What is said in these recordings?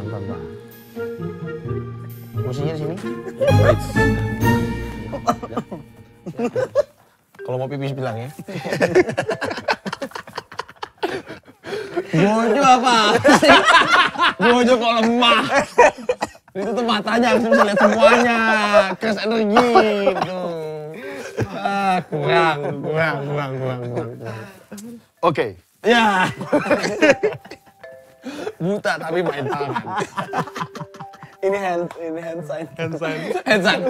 Bang. Musinya di sini. Kalau mau pipis bilang ya. Gojo apa? Gojo kok lemah. Itu tuh matanya harus bisa lihat semuanya. Keras energi gitu. Kurang. Oke. Ya. Buta tapi main tangan. Ini hand sign. Hand sign.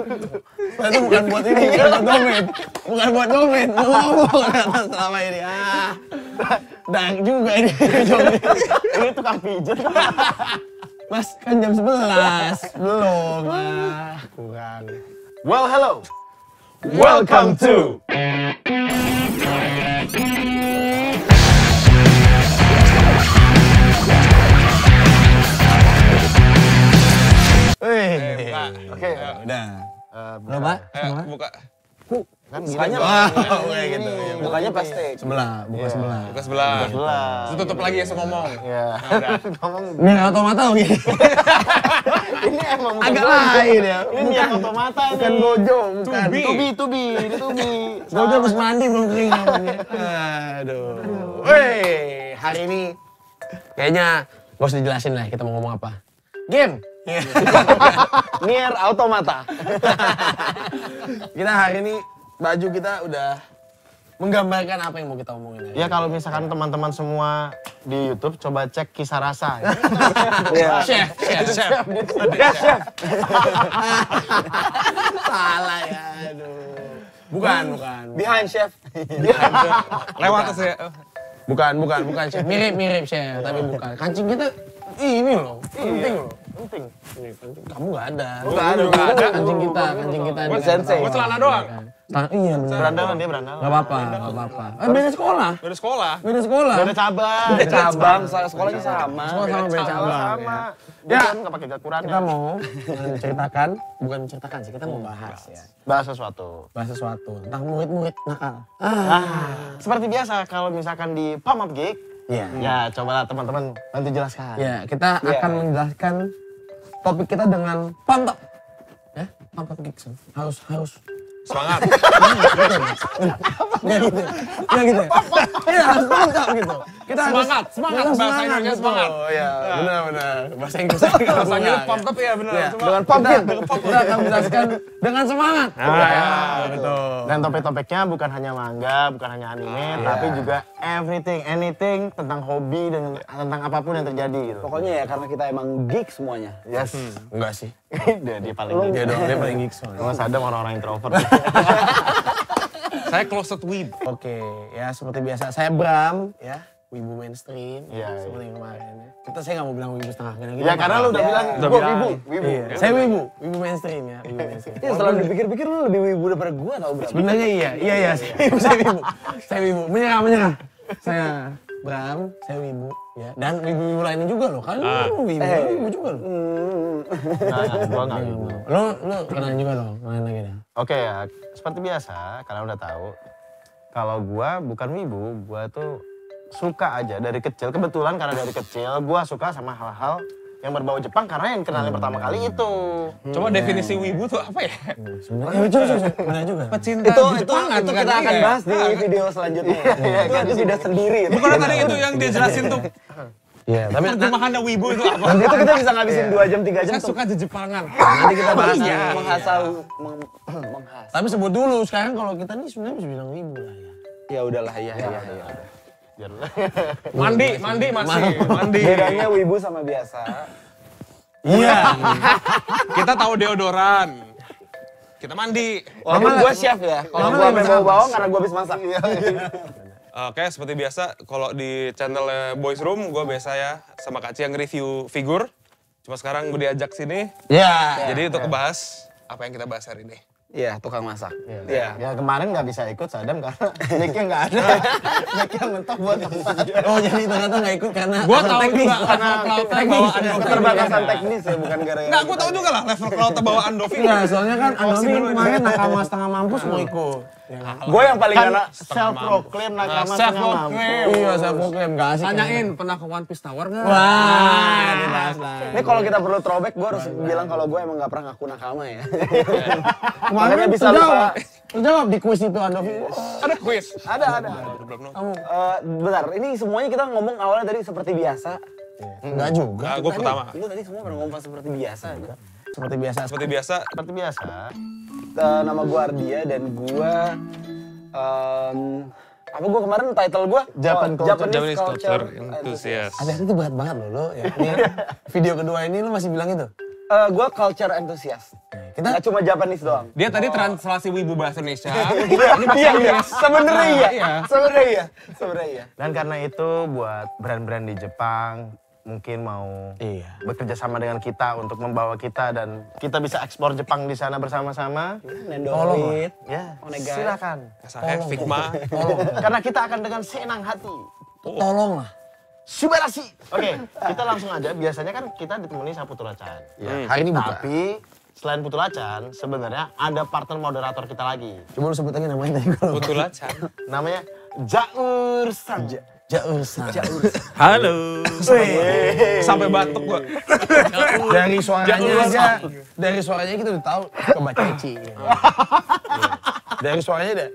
Itu bukan buat ini, bukan buat domain. Ngomong selama ini. Dark juga ini. Ini tukang pijet. Mas, kan jam 11. Belum. Kurang. Well, hello. Welcome to Oke, udah. Berapa? Buka. Kan Bukanya kayak gitu. Bukanya plastik. Sebelah, buka sebelah. Buka sebelah. sebelah. Terus tutup lagi ya ngomong. Ya. Ngomong Ini otomata lagi. ini emang Agak lain ya. Ini yang otomata nih. Bukan Gojo, bukan. Tubi. Ini tubi. Gojo harus mandi belum kering namanya. Aduh. Weh, hari ini kayaknya gak usah dijelasin lah kita mau ngomong apa. Game. Nier Automata. Kita hari ini baju kita udah menggambarkan apa yang mau kita omongin. Ya kalau misalkan teman-teman semua di YouTube coba cek Kisah Rasa. Ya. Chef. Salah ya, aduh. Bukan. Behind chef. Lewat atas ya. Bukan chef. Mirip chef, tapi bukan. Kancing kita ini loh, penting loh. Penting. Ini kancing kamu nggak ada. Nggak ada. Kancing kita Gua di sensei. Gua celana doang. Iya benar. Berandalan dia berandalan. Nggak apa-apa. Beda sekolah. Dari sekolah. Beda cabang. Cabang, sekolahnya sama. Sekolah sama beda cabang. Sama. Ya. Dia kan nggak pakai gakuran. Kita mau bukan menceritakan sih, kita mau bahas ya. bahas sesuatu. Bahas sesuatu tentang murid-murid nakal. Seperti biasa kalau misalkan di Pump Up Geek, Iya. ya cobalah teman-teman bantu jelaskan. Ya, kita akan menjelaskan topik kita dengan pantap. Ya, pantap Gibson. Harus. Semangat. Nggak gitu. Iya, harus mantap gitu. Kita Semangat. Bahasa Indonesia semangat. Oh iya, benar. Bahasa Inggris. Bahasa Inggris pump up ya benar. Dengan pump kita akan menjelaskan dengan semangat. Betul. Dan topik-topiknya bukan hanya manga, bukan hanya anime, tapi juga anything tentang hobi dan tentang apapun yang terjadi gitu. Pokoknya ya karena kita emang geek semuanya. Yes. Enggak sih. Dia paling Dia doang, dia paling geek soalnya. Mas Adam orang-orang introvert. Saya closet weeb. Oke, ya seperti biasa. Saya Bram, ya. Wibu mainstream, Iya. seperti kemarin ya. Saya nggak mau bilang wibu setengah. Ya karena lu udah bilang Udah gua bilang. wibu. Iya. Saya wibu mainstream ya. Wibu mainstream. Iya, setelah dipikir-pikir lu lebih wibu daripada gua tau berapa. Sebenarnya iya. Saya wibu. Menyerah. Saya Bram, saya wibu. Ya. Dan wibu-wibu lainnya juga loh. Kan lu wibu juga loh. Gua nggak wibu. Lo kenal juga loh, main lagi dah. Oke ya, seperti biasa kalian udah tahu. Kalau gua bukan wibu, gua tuh suka aja dari kecil. Kebetulan karena dari kecil gua suka sama hal-hal yang berbau Jepang karena yang kenalin pertama kali itu. Coba definisi wibu tuh apa ya? Sebenarnya coba benar juga. Pecinta Itu Jepangan itu kan? kita akan Iya. bahas di video selanjutnya. Itu video sendiri. Bukan tadi itu yang dia jelasin tuh. Iya, tapi Terjemahannya wibu itu apa? Nanti itu kita bisa ngabisin 2 jam 3 jam Saya tuh suka Jepangan. nanti kita bahas. menghasal. Tapi sebut dulu sekarang kalau kita nih sebenarnya bisa bilang wibu lah ya. Ya udahlah, iya. Mandi masih. Mandi. Bedanya wibu sama biasa. Iya. Kita tahu deodoran. Kita mandi. Walaupun gua chef ya. Kalau gua sampai bawa bawang karena gua habis masak. Oke, seperti biasa kalau di channel Boys Room gue biasa ya sama Kak Cia nge-review figur. Cuma sekarang gue diajak sini. Iya. Jadi untuk ngebahas apa yang kita bahas hari ini. Iya, tukang masak. Iya. Ya kemarin nggak bisa ikut Sadam karena mic-nya nggak ada. Mic-nya mentok buat Oh jadi ternyata nggak ikut karena Gue alasan tahu teknis. juga karena cloud bawaan Dovi. keterbatasan teknis ya, bukan gara-gara. Enggak, gue tahu juga lah level cloud bawaan Dovi. Enggak, soalnya kan Andovi dulu kemarin nakama setengah mampus mau ikut. Gue yang paling Kan galak. self proclaim nakama setengah mampu. Iya, saya proklaim nggak asik. Tanyain pernah ke One Piece Tower nggak? Wah, Ini kalau kita perlu throwback, gue harus bilang kalau gue emang gak pernah ngaku nakama ya. Kemarin Makanya bisa terjawab. Terjawab di kuis itu ada. Ada quiz. Ada. Kamu Bentar, ini semuanya kita ngomong awalnya tadi seperti biasa. enggak juga. Nah, gue pertama. Lu tadi semua pernah ngomong seperti biasa. Seperti biasa. Seperti biasa, Seperti biasa, Nama gue Ardia dan gue... apa gue kemarin title gue? Japanese culture enthusiast. Ada itu berat banget loh lo. Ya. Ini video kedua ini lo masih bilang itu. Gue culture enthusiast. Kita Gak cuma Japanese doang. Dia tadi translasi wibu bahasa Indonesia. Iya. Sebenarnya iya. dan karena itu buat brand-brand di Jepang mungkin mau bekerja sama dengan kita untuk membawa kita dan kita bisa ekspor Jepang di sana bersama-sama. Nendorit. Ya, Onegai. silakan. Kayak Figma. Karena kita akan dengan senang hati. tolong lah. Subarashi. Oke, kita langsung aja. Biasanya kan kita ditemani sama Putulacan. Hari ini buka. Tapi selain Putulacan, sebenarnya ada partner moderator kita lagi. Coba lu sebut lagi namanya tadi kalau. Betulacan. Namanya Jaur Sang. Jausan. Halo. Sampai batuk gua. Dari suaranya aja, dari suaranya kita udah tahu suka baca eci. Dari suaranya udah,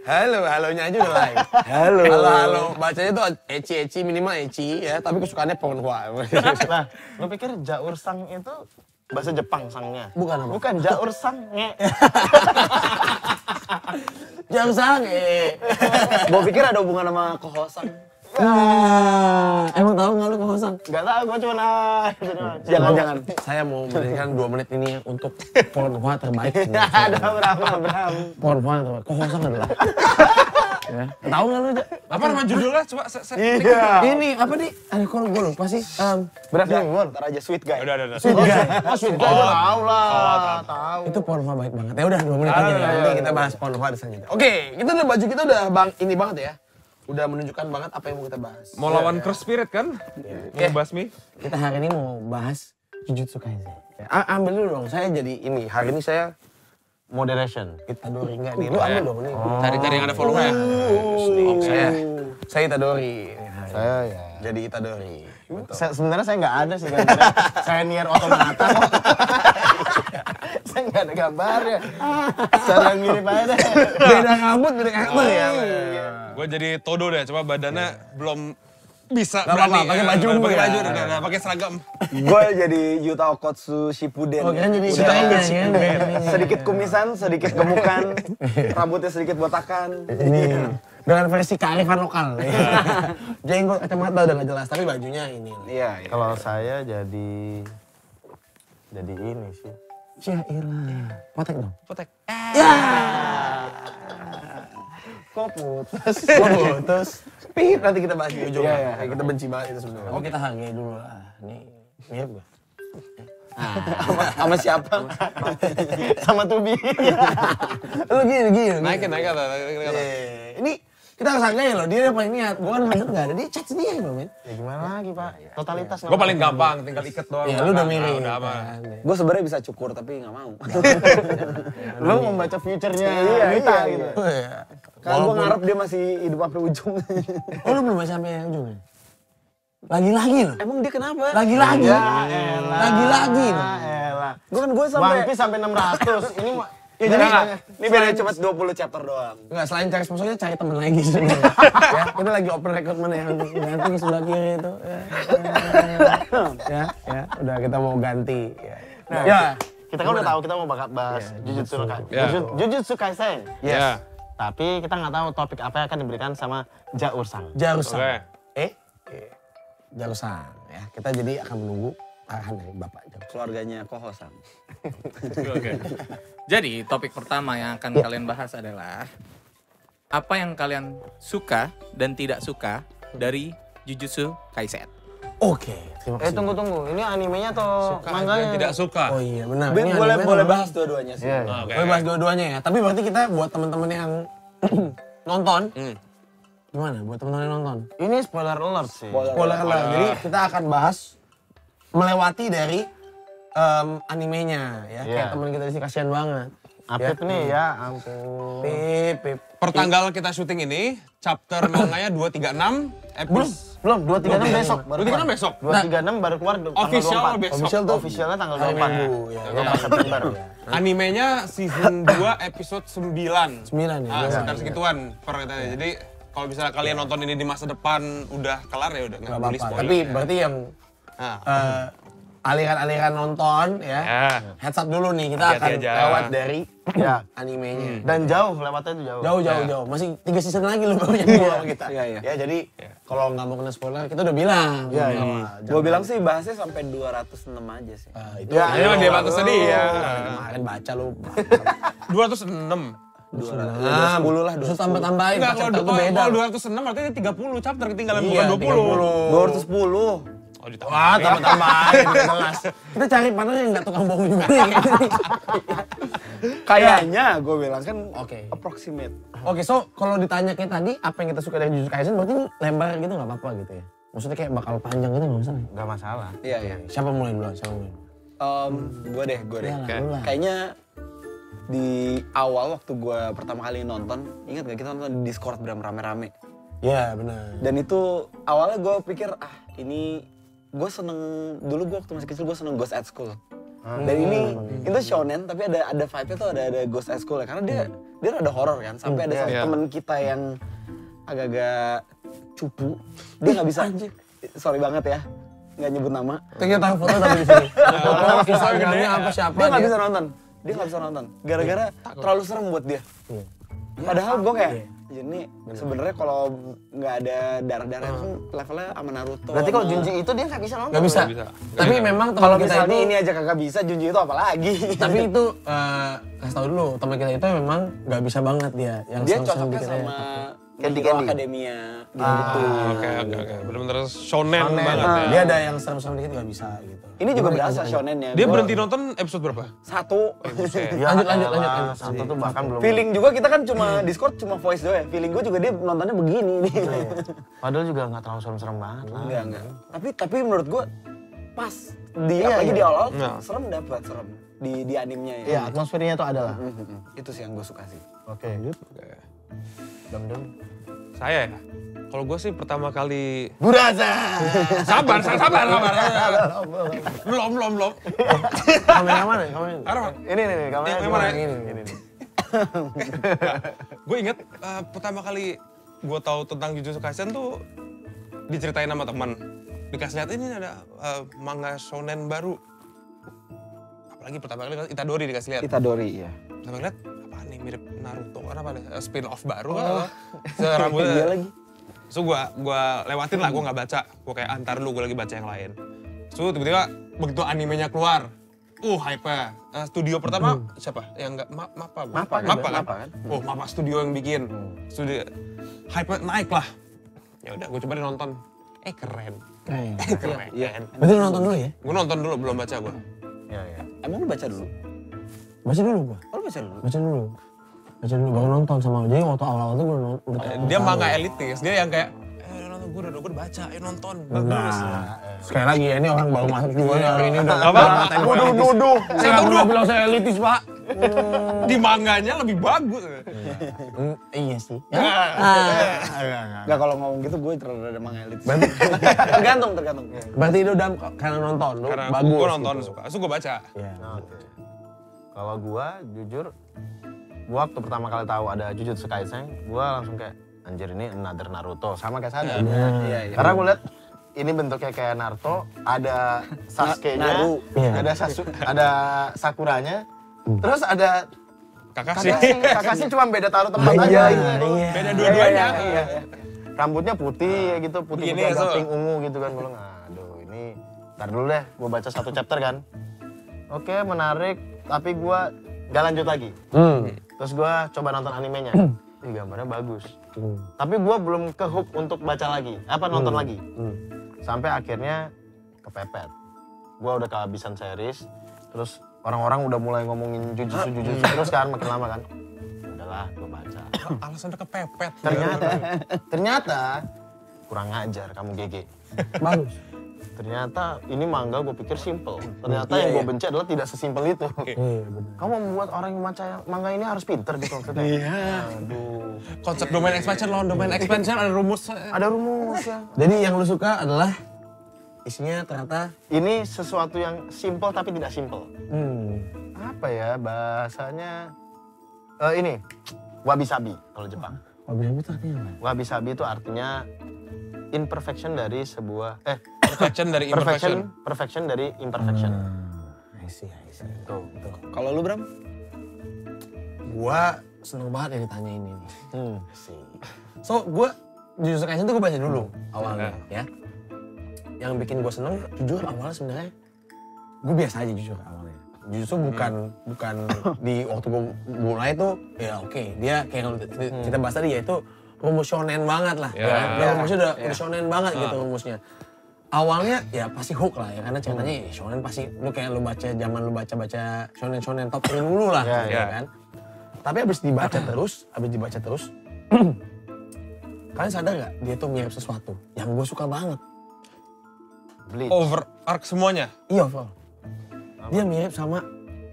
halonya aja udah lain. Halo, bacanya tuh eci minimal eci ya, tapi kesukaannya Pornhua. Nah, lu pikir Jaur Sang itu bahasa Jepang sangnya? Bukan apa? Bukan, Jaur Sang nge. Jausan, Gue pikir ada hubungan sama Kohosang. Emang tahu nggak lu kehosang? Gak tau, gue cuma Jangan. Saya mau memberikan 2 menit ini untuk Pornhua terbaik. Ada berapa? Pornhua terbaik. Kehosang adalah. Ya. Tahu nggak lu? Jak? Apa nama judulnya? Coba Iya. Ini apa nih? Aduh, kalau gue lupa sih. Beras limon. Ntar aja sweet guy. Udah. Sweet guy. Sweet guy tahu lah, tahu. Itu Pornhua baik banget. Ya udah 2 menit aja. Nanti kita bahas Pornhua di selanjutnya. Oke, kita udah baju kita udah ini banget ya. Udah menunjukkan banget apa yang mau kita bahas. Mau lawan Curse Spirit kan? Mau basmi? Kita hari ini mau bahas Jujutsu Kaisen. Ambil dulu dong, saya jadi ini. Hari ini saya Moderation. Itadori enggak nih. Lu ambil dong nih. Cari-cari yang ada volume. Saya Itadori. Saya ya. Jadi Itadori. Sebenarnya saya nggak ada sih. Saya Nier Automata. Saya nggak ada gambarnya. Cara yang mirip aja deh. Beda rambut, beda karakter ya. Gue jadi Todo deh, coba badannya belum bisa Gak apa-apa, pakai baju pakai ya. baju udah pakai seragam. Gue jadi Yuta Okotsu Shippuden. Oh, kan jadi Sedikit kumisan, sedikit gemukan, rambutnya sedikit botakan. Ini dengan versi kearifan lokal. Jenggot, kacamata udah gak jelas, tapi bajunya ini. Iya. Kalau saya jadi ini sih. Syailah. Potek dong. Potek. Kok putus? Pihit nanti kita bahas di ujung. Iya. Kita benci banget itu sebenarnya. Oh, kita hargai dulu lah. Nih, mirip gak? Sama siapa? Sama Tubi. Lu gini. Naikin. Ini kita harus hargai loh, dia yang paling niat. Gua kan lanjut nggak ada, dia chat sendiri loh, men. Ya gimana lagi, Pak? Totalitas. Gue paling gampang, tinggal iket doang. Ya, lu udah mirip. udah aman. kan. Gue sebenarnya bisa cukur tapi nggak mau. Lu membaca future-nya Iya, Yuta iya. gitu. Oh, iya. Kalau gue ngarep dia masih hidup sampai ujung. Oh, lu belum sampai ujung ya? Lagi-lagi loh. Emang dia kenapa? Lagi-lagi. Lagi-lagi loh. Elah. Gue One sampai. Piece sampai 600. Ini mah Ya, jadi ini beda cuma 20 chapter doang. Enggak, selain cari sponsornya cari temen lagi sebenarnya. Ya, kita lagi open record mana yang ganti sebelah kiri itu. Ya, udah kita mau ganti. Ya. kita kan udah tahu kita mau bahas Jujutsu Kaisen. Ya. Tapi kita nggak tahu topik apa yang akan diberikan sama Jaur Sang. Jarusan. Oke. Jarusan. Ya, kita jadi akan menunggu arahan dari Bapak Jarusan. Keluarganya Kohosang. Oke. Jadi topik pertama yang akan kalian bahas adalah apa yang kalian suka dan tidak suka dari Jujutsu Kaisen. Oke, terima kasih. Tunggu. Ini animenya atau Suka dan manganya? tidak suka. Oh iya, benar. Ini Boleh anime bahas dua-duanya sih. Oke. Boleh bahas dua-duanya ya. Tapi berarti kita buat teman-teman yang nonton, gimana? Buat teman-teman yang nonton. Ini spoiler alert sih. Spoiler alert. Jadi kita akan bahas melewati dari animenya ya. Kayak teman kita di sini kasihan banget. Apip nih ya, ampun. Pip. Per tanggal kita syuting ini, chapter manganya 236, Belum, 236 besok. 236 besok. 236 baru keluar tanggal Official 24. besok. Official tuh Officialnya tanggal hari 24. Minggu, ya. September. Animenya season 2 episode 9. 9 ya. Sekitar segituan per katanya. Jadi kalau misalnya kalian nonton ini di masa depan udah kelar ya udah Nggak nggak boleh apa-apa. spoiler. Tapi berarti yang Nah, aliran-aliran nonton ya. ya. Heads up dulu nih, kita Hati-hati akan aja. lewat dari Ya. animenya. Dan jauh, lewatnya itu jauh. Jauh. Masih 3 season lagi lu baru yang bawa sama kita. Iya. Ya jadi kalau nggak mau kena spoiler kita udah bilang. Iya. Jangan. Gue bilang sih bahasnya sampai 206 aja sih. Itu Ya, Ini mah dia batas tadi ya. kemarin baca lu. 206. 210 lah. Terus tambah-tambahin, Enggak, chapter tuh beda. kalau 206 artinya 30 chapter ketinggalan Iya, bukan 20. 210. Oh, ditambah. Wah, tambah-tambahin, nggak jelas. Kita cari partner yang nggak tukang bohong juga nih. Kayaknya gue bilang kan Oke. approximate. Oke, so kalau ditanya kayak tadi, apa yang kita suka dari Jujutsu Kaisen, berarti lebar gitu nggak apa-apa gitu ya? Maksudnya kayak bakal panjang gitu nggak masalah? Nggak masalah. Iya. Siapa mulai duluan? Gue deh. Ya lah, lu lah. Kayaknya di awal waktu gue pertama kali nonton, ingat gak kita nonton di Discord rame-rame. Iya, benar. Dan itu awalnya gue pikir ini gue seneng dulu gue waktu masih kecil gue seneng Ghost at School. Dan ini itu shonen tapi ada vibe-nya tuh ada Ghost at School ya karena dia rada horor kan sampai ada satu temen kita yang agak-agak cupu dia nggak bisa sorry banget ya nggak nyebut nama Kita taruh foto tapi di sini. Foto Instagramnya apa siapa dia nggak bisa nonton gara-gara terlalu serem buat dia. Padahal gue kayak ini sebenarnya kalau nggak ada darah-darah itu levelnya sama Naruto. Berarti kalau Junji itu dia nggak bisa nonton. Nggak bisa. bisa. Tapi memang teman kalau kita misalnya itu, ini aja kagak bisa, Junji itu apalagi. tapi itu kasih tau dulu, teman kita itu memang nggak bisa banget dia. Yang Dia serem-serem cocoknya dikit ya. sama Candy Hero Candy. Academia gitu. Oke. Bener-bener shonen banget ya. Dia ada yang serem-serem dikit nggak bisa gitu. Ini juga berasa shonennya. Dia Gua- berhenti nonton episode berapa? 1. Ya, Lanjut. Satu tuh bahkan belum. Feeling juga kita kan cuma Discord cuma voice doang ya. Feeling gue juga dia nontonnya begini nih. Padahal juga nggak terlalu serem-serem banget lah. Enggak. Tapi menurut gue pas apalagi di awal Iya. serem di animenya ya. Iya, atmosfernya tuh ada lah. Itu sih yang gue suka sih. Oke. Dam. Saya ya. Kalau gue sih pertama kali Buraza. sabar. Belum. Kamera mana? Kamera. Karena Ini nih, kameranya Yang gimana? mana? Ini. gue inget pertama kali gue tahu tentang Jujutsu Kaisen tuh diceritain sama teman. Dikasih lihat ini ada manga shonen baru. Apalagi pertama kali Itadori dikasih lihat. Itadori ya. Pertama lihat apa nih mirip Naruto kan apa ada spin off baru kan. Serambutnya. Dia lagi. So gua lewatin lah, gua nggak baca. Gua kayak antar lu, gua lagi baca yang lain. So tiba-tiba begitu animenya keluar, hype-nya. Studio pertama siapa? Yang nggak Mappa kan? Oh, Mappa studio yang bikin. Studio hype-nya naik lah. Ya udah, gua coba nonton. Keren. Keren. Berarti lu nonton dulu ya? Gua nonton dulu, belum baca gua. Iya. Emang lu baca dulu? Baca dulu gua. Oh, lu baca dulu? Baca dulu baru nonton sama. Jadi waktu awal-awal tuh gue udah Dia manga elitis, dia yang kayak nonton gua udah baca, nonton. Bagus. Sekali lagi ya, ini orang baru masuk juga nih hari ini udah Apa? nuduh. Saya nggak pernah bilang saya elitis, Pak. Di manganya lebih bagus. Iya sih. Enggak kalau ngomong gitu gue terlalu mengelit. Tergantung. Berarti itu udah karena nonton lu Karena bagus. gua nonton gitu. suka, so gua baca. Iya. Kalau gua jujur, gua waktu pertama kali tahu ada Jujutsu Kaisen, gua langsung kayak anjir ini another Naruto sama kayak Sada. Iya. Karena gua lihat ini bentuknya kayak Naruto, ada Sasuke-nya, Naru. ada Sakuranya, terus ada Kakashi. Kakashi cuma beda taruh tempat aja Iya, gitu. iya. Beda dua-duanya. Iya. Rambutnya putih ya gitu, putih Begini, agak so. pink ungu gitu kan. Gue bilang, aduh ini, ntar dulu deh, gue baca satu chapter kan. Oke, menarik, tapi gue gak lanjut lagi. Terus gue coba nonton animenya. Ih, gambarnya bagus. Tapi gue belum ke hook untuk baca lagi, nonton lagi. Sampai akhirnya kepepet. Gue udah kehabisan series, terus orang-orang udah mulai ngomongin Jujutsu terus kan, makin lama kan. Udahlah, gue baca. Alasannya kepepet. Ternyata kurang ngajar kamu GG. Bagus. Ternyata ini manga gue pikir simple. Ternyata yang gue benci adalah tidak sesimpel itu. Kamu membuat orang yang baca manga ini harus pinter gitu maksudnya. Iya. Aduh. Konsep domain expansion lawan domain expansion ada rumus. Ada rumus ya. Jadi yang lu suka adalah isinya ternyata Ini sesuatu yang simple tapi tidak simple. hmm, Apa ya bahasanya? Ini wabi-sabi kalau Jepang. wabi-sabi itu artinya apa? Wabi-sabi itu artinya imperfection dari sebuah Perfection dari imperfection. perfection dari imperfection. I see. Tuh. Kalau lu Bram? Gua seneng banget ya ditanya ini nih. Sih. So, gua Jujutsu Kaisen tuh gue baca dulu awalnya ya. Yang bikin gue seneng, jujur awalnya sebenarnya gue biasa aja jujur awalnya. Jujutsu bukan di waktu gue mulai tuh ya oke, dia kayak yang kita bahas tadi ya itu rumus shonen banget lah. Rumusnya udah shonen banget gitu rumusnya. Awalnya ya pasti hook lah ya karena ceritanya ya shonen pasti lu kayak lu baca zaman lu baca shonen top 3 dulu lah gitu kan. Tapi abis dibaca terus kalian sadar nggak dia tuh mirip sesuatu yang gue suka banget. Bleach. Over arc semuanya. Iya, Val. Dia mirip sama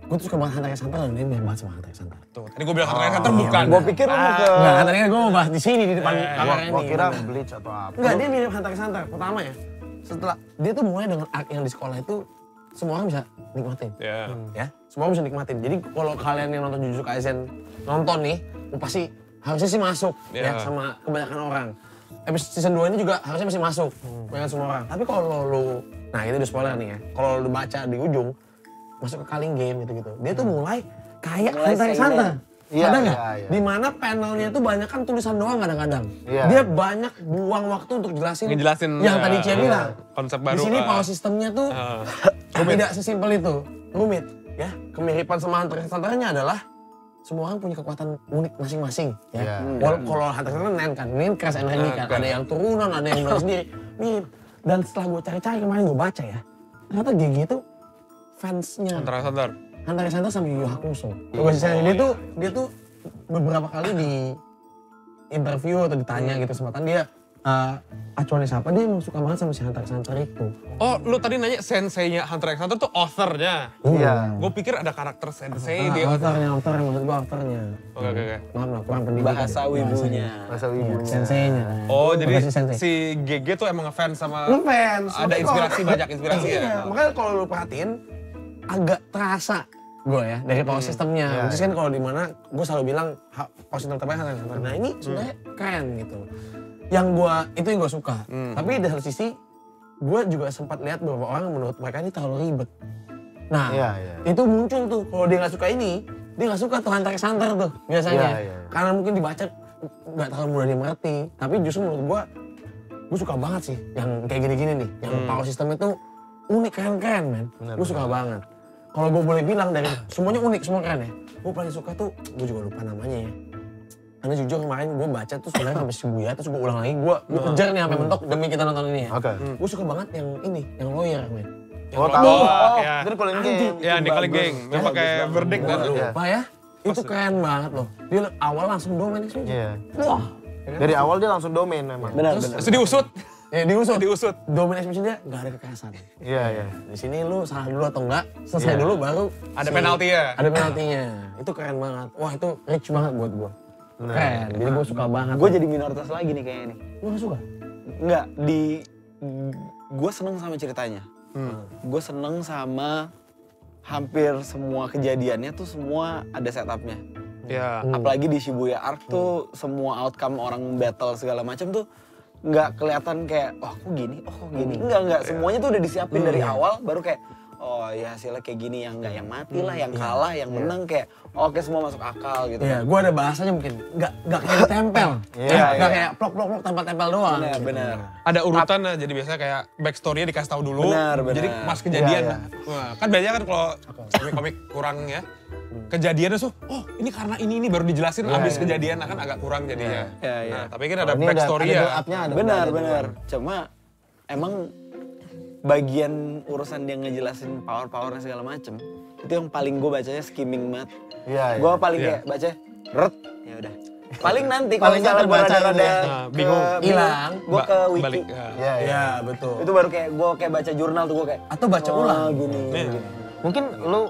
gue tuh suka banget Hunter x Hunter dan dia mirip banget sama Hunter x Hunter. Tuh, tadi gue bilang Hunter x Hunter bukan. Gue pikir lu mau ke... Enggak, Hunter x Hunter gue mau bahas di sini di depan kamera ini. Gua kira Bleach atau apa. Enggak, dia mirip Hunter x Hunter. Pertama ya, setelah dia tuh mulai dengan arc yang di sekolah itu semua orang bisa nikmatin. Ya, semua orang bisa nikmatin. Jadi kalau kalian yang nonton Jujutsu Kaisen nonton nih, pasti harusnya sih masuk ya sama kebanyakan orang. Episode season 2 ini juga harusnya masih masuk dengan semua orang. Tapi kalau lu, nah itu udah spoiler nih ya. Kalau lu baca di ujung, masuk ke Culling Game gitu-gitu. Dia tuh mulai kayak Hunter x Hunter. Iya, Ada nggak? iya. Dimana panelnya tuh banyak kan tulisan doang kadang-kadang. Iya. Dia banyak buang waktu untuk Ngejelasin, yang tadi Cia bilang. konsep baru. Di sini power sistemnya tuh tidak sesimpel itu, rumit. Ya, kemiripan sama Hunter x Hunter-nya adalah semua orang punya kekuatan unik masing-masing. Ya. Kalau Hunter x Hunter kan, ini keras energi kan. Ada yang turunan, ada yang belajar sendiri. Mirip. Dan setelah gue cari-cari kemarin gue baca ya, ternyata GG itu fansnya Hunter x Hunter. Hunter x Hunter sama Yu Yu Hakusho. Dia tuh beberapa kali di interview atau ditanya gitu kesempatan dia acuannya siapa, dia emang suka banget sama si Hunter x Hunter itu. Oh, lu tadi nanya sensei-nya Hunter x Hunter tuh author-nya. Iya. Gue pikir ada karakter sensei di authornya, maksud gue authornya. Oke. Maaf lah, kurang pendidikan. Bahasa wibunya. Bahasa wibunya. Senseinya. Oh, jadi Sensei. si GG tuh emang ngefans sama... Ngefans. Ada inspirasi, banyak inspirasi ya? Iya, makanya kalau lu perhatiin, agak terasa gue ya, dari power systemnya. Terus kan kalau di mana gue selalu bilang, power system terbaik Hunter x Hunter. Nah ini sebenarnya keren gitu. Yang itu yang gue suka. Tapi dari satu sisi, gue juga sempat lihat beberapa orang menurut mereka ini terlalu ribet. Nah, itu muncul tuh. Kalau dia nggak suka ini, dia nggak suka tuh Hunter x Hunter tuh biasanya. Karena mungkin dibaca nggak terlalu mudah dimengerti. Tapi justru menurut gue suka banget sih yang kayak gini-gini nih. Yang power system itu unik, keren-keren, men. Gue suka banget. Kalau gue boleh bilang dari semuanya unik, semua keren ya. Gue paling suka tuh, gue juga lupa namanya ya. Karena jujur kemarin gue baca tuh sebenarnya sampai Shibuya, terus gue ulang lagi, gue kejar nih sampai mentok demi kita nonton ini ya. Gue suka banget yang ini, yang lawyer, men. Oh, tahu. Ya. Itu Calling Game. Ya, di Calling Game. Yang pakai verdict kan. Lupa ya. Itu keren banget loh. Dia awal langsung domain itu. Iya. Wah. Dari awal dia langsung domain memang. Benar. Terus diusut. Ya diusut. Domain expansion dia nggak ada kekerasan. Iya. Di sini lu salah dulu atau enggak, selesai dulu baru Ada penalti ya? Ada penaltinya. Itu keren banget. Wah, itu rich banget buat gua. Keren. Jadi gua suka banget. Gue jadi minoritas lagi nih kayaknya nih. Lu nggak suka? Enggak, gue seneng sama ceritanya. Gue seneng sama hampir semua kejadiannya tuh semua ada setupnya. Ya. Apalagi di Shibuya Arc tuh semua outcome orang battle segala macam tuh nggak kelihatan kayak oh kok gini, enggak semuanya tuh udah disiapin dari awal baru kayak oh ya hasilnya kayak gini, yang enggak yang mati lah, yang kalah, yang menang kayak oke semua masuk akal gitu. Iya, gua ada bahasanya mungkin nggak kayak tempel. Nggak kayak plok tanpa tempel doang. Benar. Ada urutan jadi biasanya kayak backstory-nya dikasih tahu dulu. Benar. Jadi pas kejadian. Wah, kan biasanya kan kalau komik-komik kurang ya. Kejadiannya tuh, oh ini karena ini baru dijelasin abis kejadian akan agak kurang jadinya. Nah, tapi kan ada backstory ya. Benar. Cuma emang bagian urusan dia ngejelasin power-powernya segala macem itu yang paling gue bacanya skimming banget. Gue paling kayak baca ret ya udah. Paling nanti kalau Paling nggak misalnya gue terbaca gitu rada-rada ya. Bingung. Hilang. gue ke wiki. Balik. Iya. Iya, betul. Itu baru kayak gue kayak baca jurnal tuh gue kayak Atau baca ulang. gini. Mungkin lu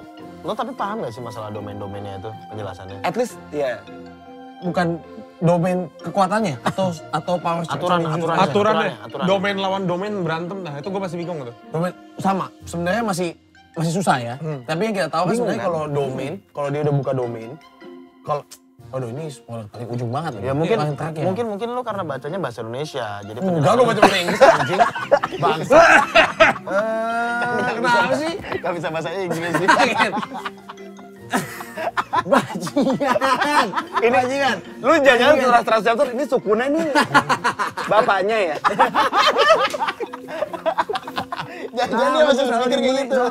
tapi paham gak sih masalah domain-domainnya itu penjelasannya? At least ya Bukan domain kekuatannya atau power structure Aturannya. Aturannya, aturannya. domain lawan domain berantem, nah itu gue masih bingung gitu. Domain sama. Sebenarnya masih susah ya. Tapi yang kita tahu kan sebenarnya kalau domain, kalau dia udah buka domain, kalau aduh ini spoiler paling ujung banget Ya ini mungkin paling terakhir. mungkin lu karena bacanya bahasa Indonesia. Jadi Enggak, gue baca bahasa Inggris anjing. bangsa. Kenapa sih? Gak bisa bahasa Inggris sih. Bajingan. Ini bajingan. lu jangan setelah translator ini sukuna nih bapaknya ya. Jangan dia masih berpikir kayak gitu.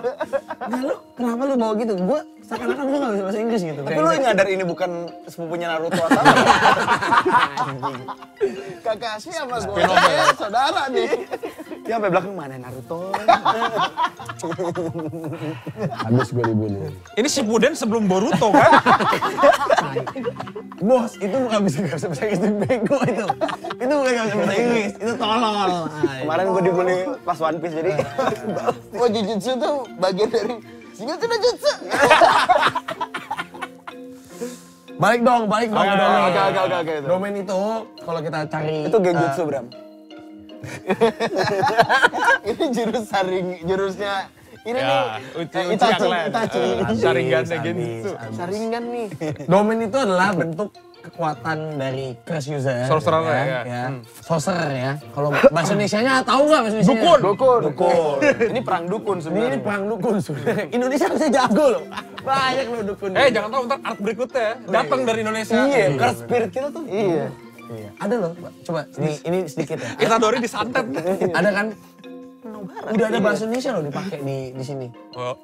Nah lu, kenapa lu bawa gitu? Gue seakan-akan gue gak bisa bahasa Inggris gitu. Tapi lu nyadar ini bukan sepupunya Naruto atau apa? Kakak sih sama gue. Spin-off ya? Saudara nih. Dia sampai belakang mana Naruto? Habis gue dibunuh. Ini Shippuden sebelum Boruto kan? Bos, itu bukan bisa bahasa Inggris, itu bego itu. Itu bukan gak bisa bahasa Inggris, itu tolol. Kemarin gue dibully pas One Piece jadi Oh Jujutsu tuh bagian dari Shingeki no Jutsu. Balik dong ke domain. Oke. Domain itu kalau kita cari itu genjutsu Bram. Ini jurusnya ini Ya, nih. Itachi. Itachi. Sharingan Habis, Genjutsu. habis. Saringan nih. Domain itu adalah bentuk kekuatan dari class user. Sorcerer ya. Sorcerer ya. Kalau bahasa Indonesianya tahu nggak bahasa Indonesia? Dukun. Ini perang dukun Ini sebenarnya. perang dukun sebenarnya. Indonesia bisa jago loh. Banyak loh dukun. Jangan tahu ntar art berikutnya datang dari Indonesia. Iya, curse spirit kita tuh. Iya. Iya. Ada loh. Coba ini sedikit ya. Itadori disantet. Ada kan? Udah ada bahasa Indonesia loh dipakai di sini. Oh,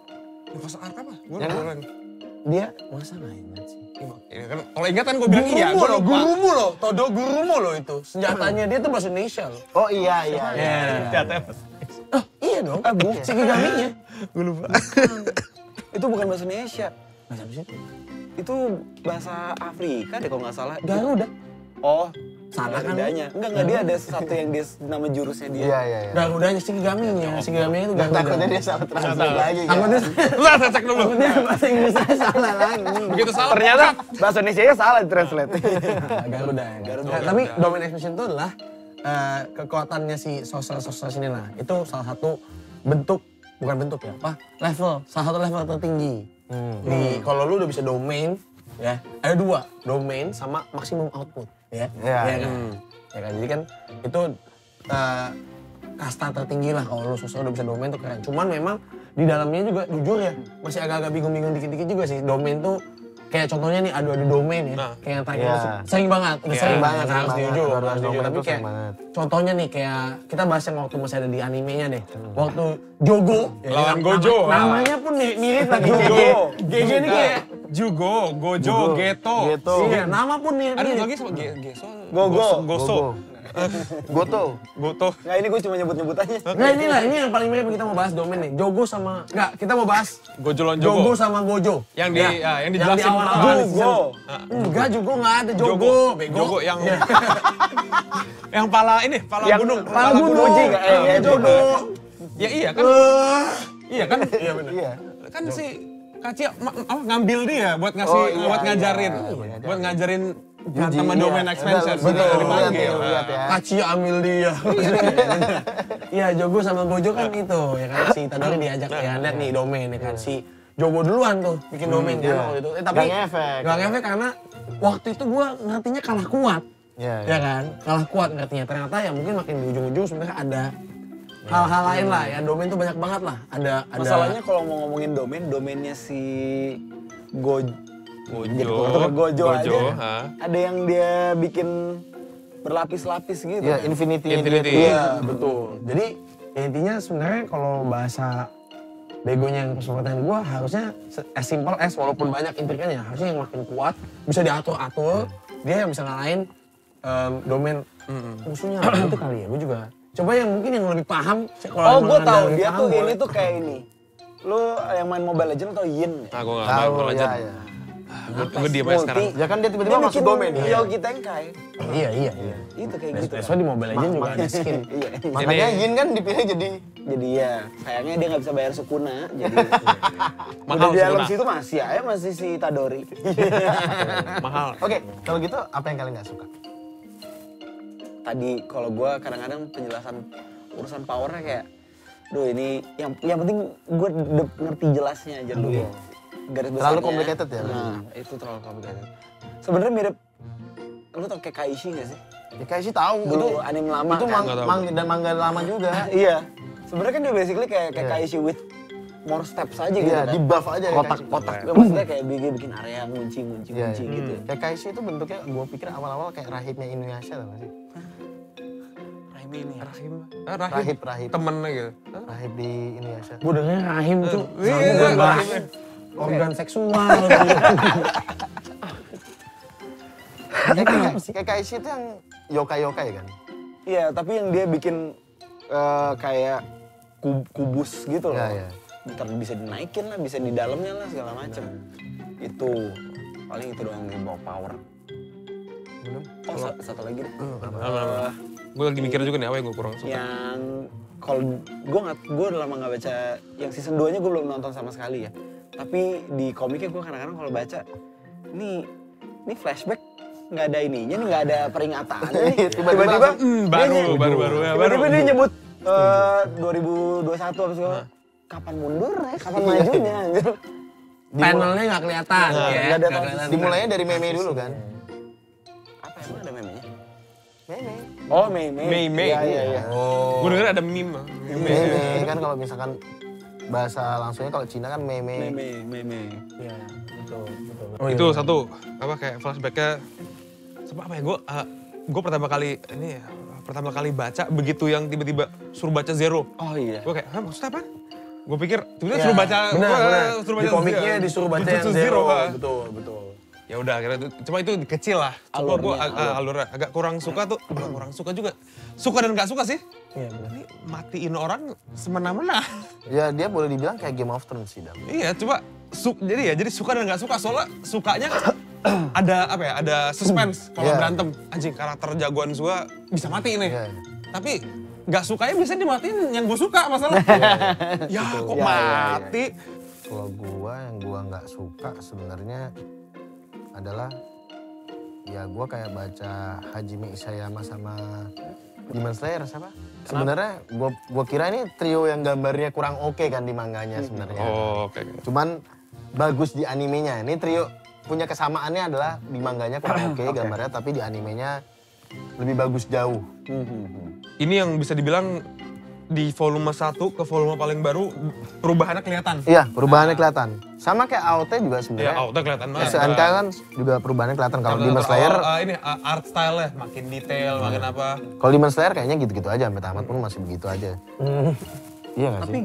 ini bahasa art apa? Gue bilang. Dia masa nggak ingat sih? Ini kan kalau ingat kan gue bilang iya. Gurumu Gue loh, lupa. gurumu loh. Todo gurumu loh itu. Senjatanya dia tuh bahasa Indonesia loh. Oh iya. Jatah. Oh iya dong. Shikigami-nya. Gue lupa. Itu bukan bahasa Indonesia. Bahasa apa sih? Itu bahasa Afrika deh kalau nggak salah. Garuda. Oh, Salah kan? Garudanya. Enggak dia ada satu yang dia nama jurusnya dia. Iya. Garudanya Shikigami-nya. Shikigami-nya itu Garuda. Takutnya dia salah translate lagi kan. Takutnya Lah, saya cek dulu. takutnya bahasa Inggrisnya salah lagi. Begitu salah. Ternyata bahasa Indonesianya salah di translate. Garuda ya. Nah, tapi domain expansion itu adalah kekuatannya si sorcerer sini lah. Itu salah satu bentuk, bukan bentuk ya, level, salah satu level tertinggi. Kalau lu udah bisa domain, ya ada dua, domain sama maksimum output. Ya kan? Ya kan, jadi kan itu kasta tertinggi lah kalau lu sosok udah bisa domain tuh keren. Cuman memang di dalamnya juga jujur ya masih agak-agak bingung-bingung dikit-dikit juga sih. Domain tuh kayak contohnya nih adu domain ya. Nah. Kayak yang terakhir Iya. itu sering banget, udah sering banget sering harus banget. jujur, Adu harus jujur. domain Tapi itu kayak sering banget. contohnya nih kayak kita bahas yang waktu masih ada di animenya deh. Waktu Jogo ya, Lawan nama- Gojo. Namanya pun mirip lagi. Jugo. GG ini kayak Jugo, Gojo, Geto. Geto. iya, nama pun mirip. Ada lagi sama Geso. Gogo. Goso. Goto. Goto. Nggak, ini gue cuma nyebut-nyebut aja. Nah ini yang paling mirip kita mau bahas domain nih. Jogo sama enggak, kita mau bahas Gojolon Jogo Jogo. sama Gojo. Yang di yang dijelasin awal-awal. Jugo. Enggak, Jogo enggak ada Jogo, bego. Jogo yang yang pala Yang gunung. Pala gunung. Uji nggak? Jogo. Ya iya kan? Iya kan? Iya benar. Iya. Kan si Kaci ngambil dia buat ngasih Oh, iya, buat ngajarin. iya. Buat ngajarin Uji, sama iya. domain expansion. Betul, Betul, betul. dipanggil. Lihat ya. Kaci ambil dia. Iya, Jogo sama Gojo kan itu ya kan si Itadori diajak ya lihat nih domain ya kan si Jogo duluan tuh bikin domain kan iya. waktu itu. Tapi Nggak ngefek. Nggak ngefek karena waktu itu gua ngertinya kalah kuat. Iya. Ya kan? Kalah kuat ngertinya. Ternyata ya mungkin makin di ujung-ujung sebenarnya ada hal-hal lain lah ya. Domain tuh banyak banget lah. Ada Masalahnya kalau mau ngomongin domainnya si Gojo Gojo, aja. ha. Ada yang dia bikin berlapis-lapis gitu. Iya, Infinity. Infinity. Iya, betul. Jadi ya intinya sebenarnya kalau bahasa begonya yang kesempatan gua harusnya as simple as walaupun banyak intrikannya harusnya yang makin kuat bisa diatur-atur dia yang bisa ngalahin domain musuhnya itu kali ya gua juga coba yang mungkin yang lebih paham kalau Oh, emang gue ada tahu lebih dia paham, tuh boleh. ini tuh kayak ini. Lu yang main Mobile Legends atau Yin? Nah, gue nggak main Tahu, Mobile Legends. ya. Gue diem aja sekarang. Ya kan dia tiba-tiba masuk domain nih. Yogi Tenkai. Iya. Itu kayak gitu. Besok di Mobile Legends juga ada skin. Iya. Makanya Yin kan dipilih jadi Jadi ya, sayangnya dia nggak bisa bayar Sukuna. Jadi Mahal udah di dalam Sukuna. situ masih si Tadori. Mahal. Oke, kalau gitu apa yang kalian nggak suka? Tadi kalau gue kadang-kadang penjelasan urusan powernya kayak, duh ini yang penting gue ngerti jelasnya aja dulu. Garis besarnya. Terlalu complicated ya? Nah, itu terlalu complicated. Sebenarnya mirip, lu tau kayak Kaishi nggak sih? Ya kayak sih tahu Dulu itu anime lama itu kan? dan manga lama juga. Iya. Sebenarnya kan dia basically kayak Iya. Kaishi with more steps aja gitu Iya, kan. di buff aja ya Kotak-kotak, maksudnya kayak bikin area ngunci Iya, gitu. Kayak Kaishi itu bentuknya gue pikir awal-awal kayak rahibnya Inuyasha tau gak sih? Rahim ini ya. Rahib. Temennya gitu. Rahib di Inuyasha. Gue dengernya rahim tuh. Iya, bahas rahim. organ seksual. Kayak Kaishi itu yang yokai-yokai kan? Iya, tapi yang dia bikin kayak kubus gitu loh. Iya. Ntar bisa dinaikin lah, bisa di dalamnya lah segala macem. Itu paling itu doang yang bawa power. Belum? Oh, satu lagi deh. Gue lagi mikir juga nih apa yang gue kurang suka. Yang kalau gue udah lama nggak baca yang season 2-nya gue belum nonton sama sekali ya. Tapi di komiknya gue kadang-kadang kalau baca ini flashback nggak ada ininya nih, nggak ada peringatan nih. Tiba-tiba tiba-tiba dia nyebut 2021 apa segala. Kapan mundur ya? Kapan majunya? Anjir. Panelnya nggak kelihatan. Nah, ya, nggak ada nggak kelihatan. Dimulainya dari meme dulu kan? Apa emang ada meme-nya? Meme. Oh, meme. Meme. Iya. Oh. Gue denger ada meme. Meme kan kalau misalkan bahasa langsungnya kalau Cina kan meme. Meme. Iya, betul. Itu satu apa kayak flashbacknya sama apa ya gue pertama kali baca begitu yang tiba-tiba suruh baca zero. Oh iya. Gue kayak, hah maksudnya apa? Gue pikir tiba-tiba suruh baca. Benar. Suruh Di baca komiknya disuruh baca yang Jujutsu zero. ah. Betul. Ya udah akhirnya itu, cuma itu kecil lah. Cuma gue Alurnya. agak kurang suka tuh, kurang suka juga. Suka dan gak suka sih. Iya, benar. Ini matiin orang semena-mena. Ya dia boleh dibilang kayak Game of Thrones sih, Dam. Iya, coba jadi suka dan nggak suka. Soalnya sukanya ada suspense kalau Iya. berantem. Anjing karakter jagoan gua bisa mati nih. Iya. Tapi nggak sukanya bisa dimatiin yang gue suka masalah. Ya kok Iya, mati. Kalau yang gua nggak suka sebenarnya adalah ya gua kayak baca Hajime Isayama sama Demon Slayer siapa? Sebenarnya gua kira ini trio yang gambarnya kurang oke kan di manganya sebenarnya. Oh, oke. Cuman bagus di animenya. Ini trio punya kesamaannya adalah di manganya kurang oke gambarnya, tapi di animenya lebih bagus jauh. Ini yang bisa dibilang di volume 1 ke volume paling baru perubahannya kelihatan. Iya, perubahannya kelihatan. Sama kayak AOT juga Ya, sebenarnya. auto kelihatan banget. SNK kan juga perubahannya kelihatan. Kalau Demon Slayer, ini art style-nya makin detail, makin apa. kalau Demon Slayer kayaknya gitu-gitu aja, sampai tamat pun masih begitu aja. Iya nggak sih? Tapi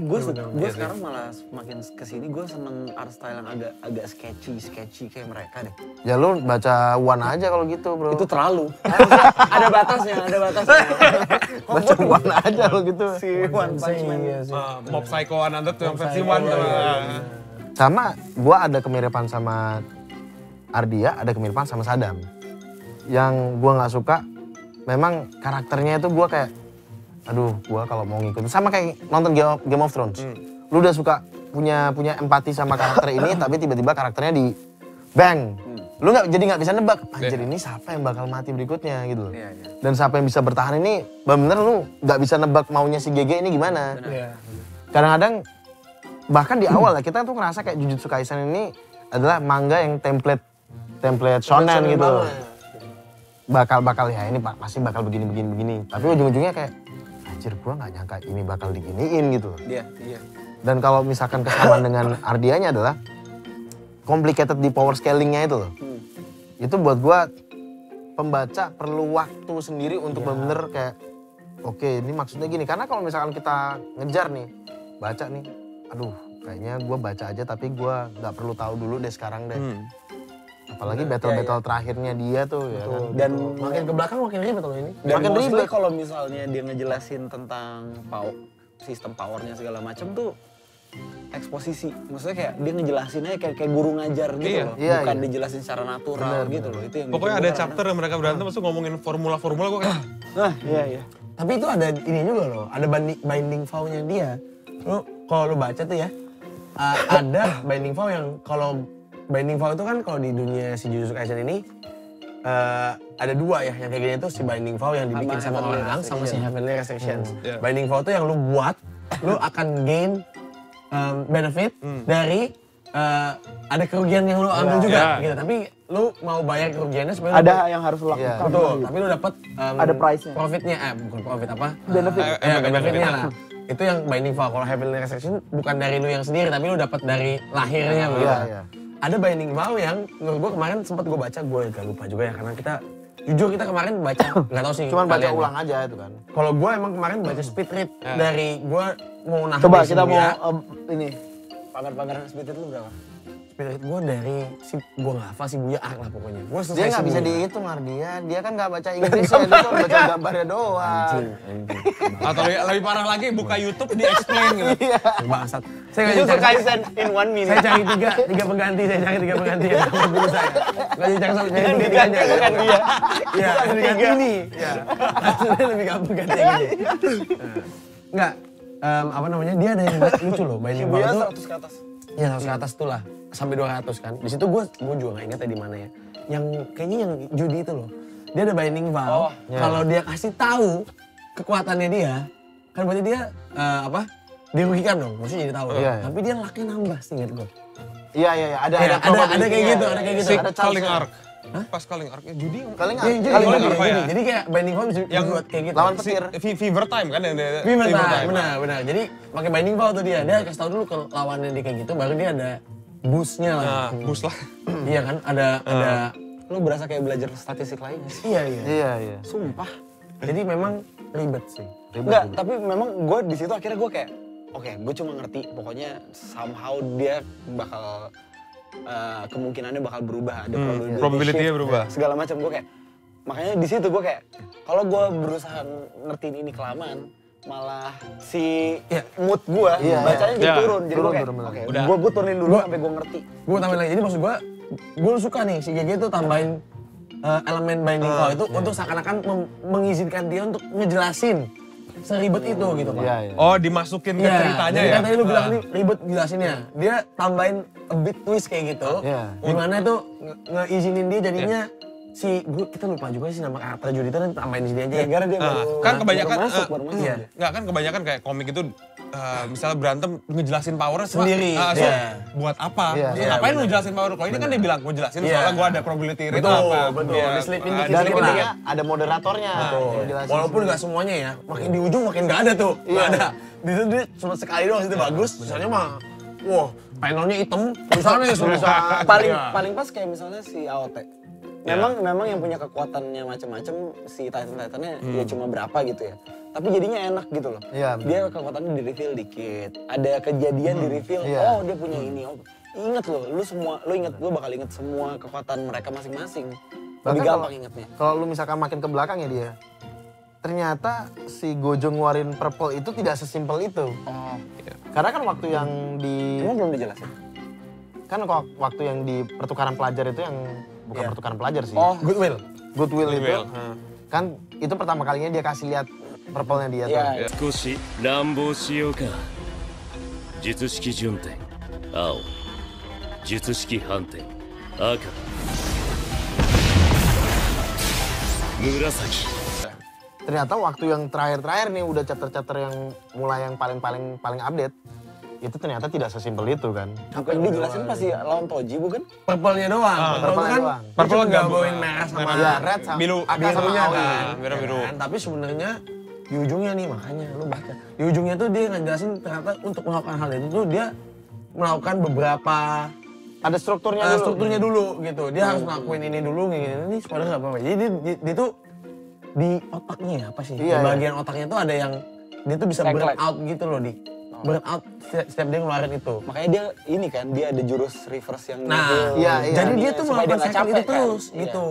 gue sekarang malah makin kesini gue seneng art style yang agak sketchy kayak mereka deh. Ya lu baca One aja kalau gitu, bro. Itu terlalu. ada batasnya. Baca One aja kalau gitu. Si One Punch Man. Mob Psycho 100 tuh yang versi 1 tuh. Sama, gua ada kemiripan sama Ardia, ada kemiripan sama Sadam. Yang gua nggak suka, memang karakternya itu gua kayak, aduh, gua kalau mau ngikutin sama kayak nonton Game of Thrones. Lu udah suka punya empati sama karakter ini, tapi tiba-tiba karakternya di bang. Lu jadi nggak bisa nebak, anjir ini siapa yang bakal mati berikutnya gitu. Dan siapa yang bisa bertahan ini, bener lu nggak bisa nebak maunya si GG ini gimana. Kadang-kadang bahkan di awal ya kita tuh ngerasa kayak Jujutsu Kaisen ini adalah manga yang template shonen gitu. Bakal ya ini pasti bakal begini. Tapi ujung-ujungnya kayak anjir gua nggak nyangka ini bakal diginiin gitu. Iya. Dan kalau misalkan kesamaan dengan Ardianya adalah complicated di power scalingnya itu loh. Itu buat gua pembaca perlu waktu sendiri untuk bener-bener kayak oke, ini maksudnya gini. Karena kalau misalkan kita ngejar nih, baca nih, aduh kayaknya gua baca aja tapi gua nggak perlu tahu dulu deh sekarang deh. Apalagi battle terakhirnya dia tuh ya kan. Dan Makin ke belakang makin ribet loh ini. Dan makin mostly ribet. kalau misalnya dia ngejelasin tentang sistem powernya segala macam tuh eksposisi. Maksudnya kayak dia ngejelasinnya kayak guru ngajar gitu Iya. loh. Iya, Bukan iya. dijelasin secara natural gitu loh. Itu yang Pokoknya bikin ada gua chapter yang mereka berantem terus ngomongin formula-formula gue kayak Nah, iya. Tapi itu ada ini juga loh, ada binding vow-nya dia. Lu kalau lu baca tuh ya, ada binding vow yang kalau binding vow itu kan kalau di dunia si Jujutsu Kaisen ini ada dua ya, yang kayak gini tuh si binding vow yang dibikin sama Heavenly orang sama si heavenly restrictions. Iya. Binding vow tuh yang lu buat, lu akan gain benefit dari ada kerugian yang lu ambil juga Iya. gitu. Tapi lu mau bayar kerugiannya sebenarnya Ada yang harus lu lakukan. Iya. betul, tapi lu dapat Ada price-nya. profitnya, bukan profit apa? Benefit. Benefitnya lah. Itu yang binding vow. Kalau heavenly restriction bukan dari lu yang sendiri, tapi lu dapat dari lahirnya. gitu. Iya, iya. Ada binding vow yang menurut gua kemarin sempat gua baca, gua agak lupa juga ya karena kita jujur kita kemarin baca nggak tahu sih. Cuman baca kalian. ulang aja itu kan. Kalau gua emang kemarin baca speed read dari gua mau nahan Coba di kita mau Shibuya. ini pagar-pagar speed itu berapa? Speed read gua dari gua nggak hafal Shibuya Arc lah pokoknya. Gua Dia selesai nggak bisa Shibuya. dihitung dia kan nggak baca Inggris ya, dia cuma baca gambarnya doang. Anjing. atau lebih parah lagi buka YouTube di explain gitu. Bangsat. Saya nggak Jujutsu cari Kaisen in 1 minute. saya cari tiga pengganti, saya cari tiga pengganti yang sama dulu saya. Nggak cari satu, cari tiga aja. Bukan dia. Iya, ganti ini. Iya. Hasilnya lebih gampang ganti yang ini. Enggak, apa namanya, dia ada yang lucu loh, binding vow Shibuya itu. 100 ke atas. Ya 100 ke atas tuh lah, sampai 200 kan. Di situ gue juga nggak ingat ya di mana ya. Yang kayaknya yang judi itu loh. Dia ada binding vow. Kalau dia kasih tahu kekuatannya dia, kan berarti dia dirugikan dong. Maksudnya jadi tahu. Iya, iya. Tapi dia lucknya nambah sih ingat gue. Iya, ada Iya, ada probability-nya. kayak gitu, ada kayak gitu. Si Ada Calling chance-nya. Arc. Pas Calling Arc judi yang Kali nggak? Iya, jadi, Kali jadi, nggak? apa ya? jadi kayak binding vow bisa Yang dibuat kayak gitu. Lawan si petir. Fever Time kan yang Fever Time, benar. Jadi pakai binding vow tuh dia kasih tahu dulu ke lawannya dia kayak gitu, baru dia ada boost-nya lah. Nah, bus lah. Iya kan, ada Lu berasa kayak belajar statistik lainnya sih. iya. Iya. Sumpah. Jadi memang ribet sih. Enggak, tapi memang gue di situ akhirnya gue kayak oke, gue cuma ngerti pokoknya somehow dia bakal kemungkinannya bakal berubah, ada Probability-nya shift, berubah. segala macam. Gue kayak makanya di situ gue kayak kalau gue berusaha ngertiin ini kelamaan malah si mood gue bacanya jadi Iya. turun. Jadi gue kayak Turun, oke, Udah. gue turunin dulu sampai gue ngerti. Gue tambahin lagi, jadi maksud gue suka nih si GG itu tambahin elemen binding vow itu untuk seakan-akan mengizinkan dia untuk ngejelasin seribet itu gitu Pak. Iya. Oh, dimasukin ke ceritanya jadi ya. kan tadi lu bilang ini ribet jelasinnya. Dia tambahin a bit twist kayak gitu. Iya. Dimana itu ngeizinin dia jadinya kita lupa juga sih nama karakter Judi itu, tambahin di sini aja ya. Gara-gara dia Kan kebanyakan baru masuk. Iya. Enggak kan kebanyakan kayak komik itu misalnya berantem ngejelasin powernya cuma, Sendiri, so, iya. buat apa? Iya. Terus ngapain lu jelasin power? Kalau ini kan dia bilang gue jelasin Iya. soalnya gue ada probability rate Betul, apa. betul. Iya. Diselipin Ah, dikit. Dan Sedikit intinya lah. ada moderatornya. yang jelasin. Walaupun nggak semuanya ya, makin di ujung makin nggak ada tuh. Nggak ada. Di situ dia cuma sekali doang itu bagus. Misalnya mah, wah panelnya hitam, tulisannya semua. paling pas kayak misalnya si AOT. Memang yang punya kekuatannya macam-macam si Titan-Titannya ya cuma berapa gitu ya. Tapi jadinya enak gitu loh. Iya, Dia kekuatannya di reveal dikit. Ada kejadian di reveal, Iya. oh dia punya ini. Oh, ingat loh, lu bakal inget semua kekuatan mereka masing-masing. Lebih Bahkan gampang kalau- ingetnya. Kalau lu misalkan makin ke belakang ya dia, ternyata si Gojo ngeluarin purple itu tidak sesimpel itu. Oh, Karena kan waktu yang di emang belum dijelasin. waktu yang di pertukaran pelajar itu yang bukan pertukaran pelajar sih. Oh, Goodwill. Goodwill itu Goodwill, kan itu pertama kalinya dia kasih lihat purple-nya dia tuh. iya. 少し乱暴しようか術式順天青術式反転赤紫 Ternyata waktu yang terakhir-terakhir nih udah chapter-chapter yang mulai yang paling update itu ternyata tidak sesimpel itu kan. Apa yang dijelasin pasti lawan Toji bukan? Purple-nya doang. purple-nya kan doang. Purple dia nggak gabungin boleh. merah sama Iya, red sama biru. Aka sama birunya Aoi. kan. Biru-biru. Ya kan? Tapi sebenarnya di ujungnya nih, makanya lu baca. Di ujungnya tuh dia ngejelasin ternyata untuk melakukan hal itu tuh dia melakukan beberapa Ada strukturnya dulu. strukturnya dulu gitu. Dia harus ngelakuin ini dulu, ini supaya nggak apa-apa. Jadi dia tuh di otaknya ya, apa sih? Iya, Di bagian otaknya tuh ada yang dia tuh bisa burn Tagline. out gitu loh, di burn out setiap dia ngeluarin itu. Makanya dia ini kan, dia ada jurus reverse yang Nah, reveal. iya, iya. jadi dia Iya, tuh supaya dia melakukan nggak cycle capek itu kan. terus Iya. gitu.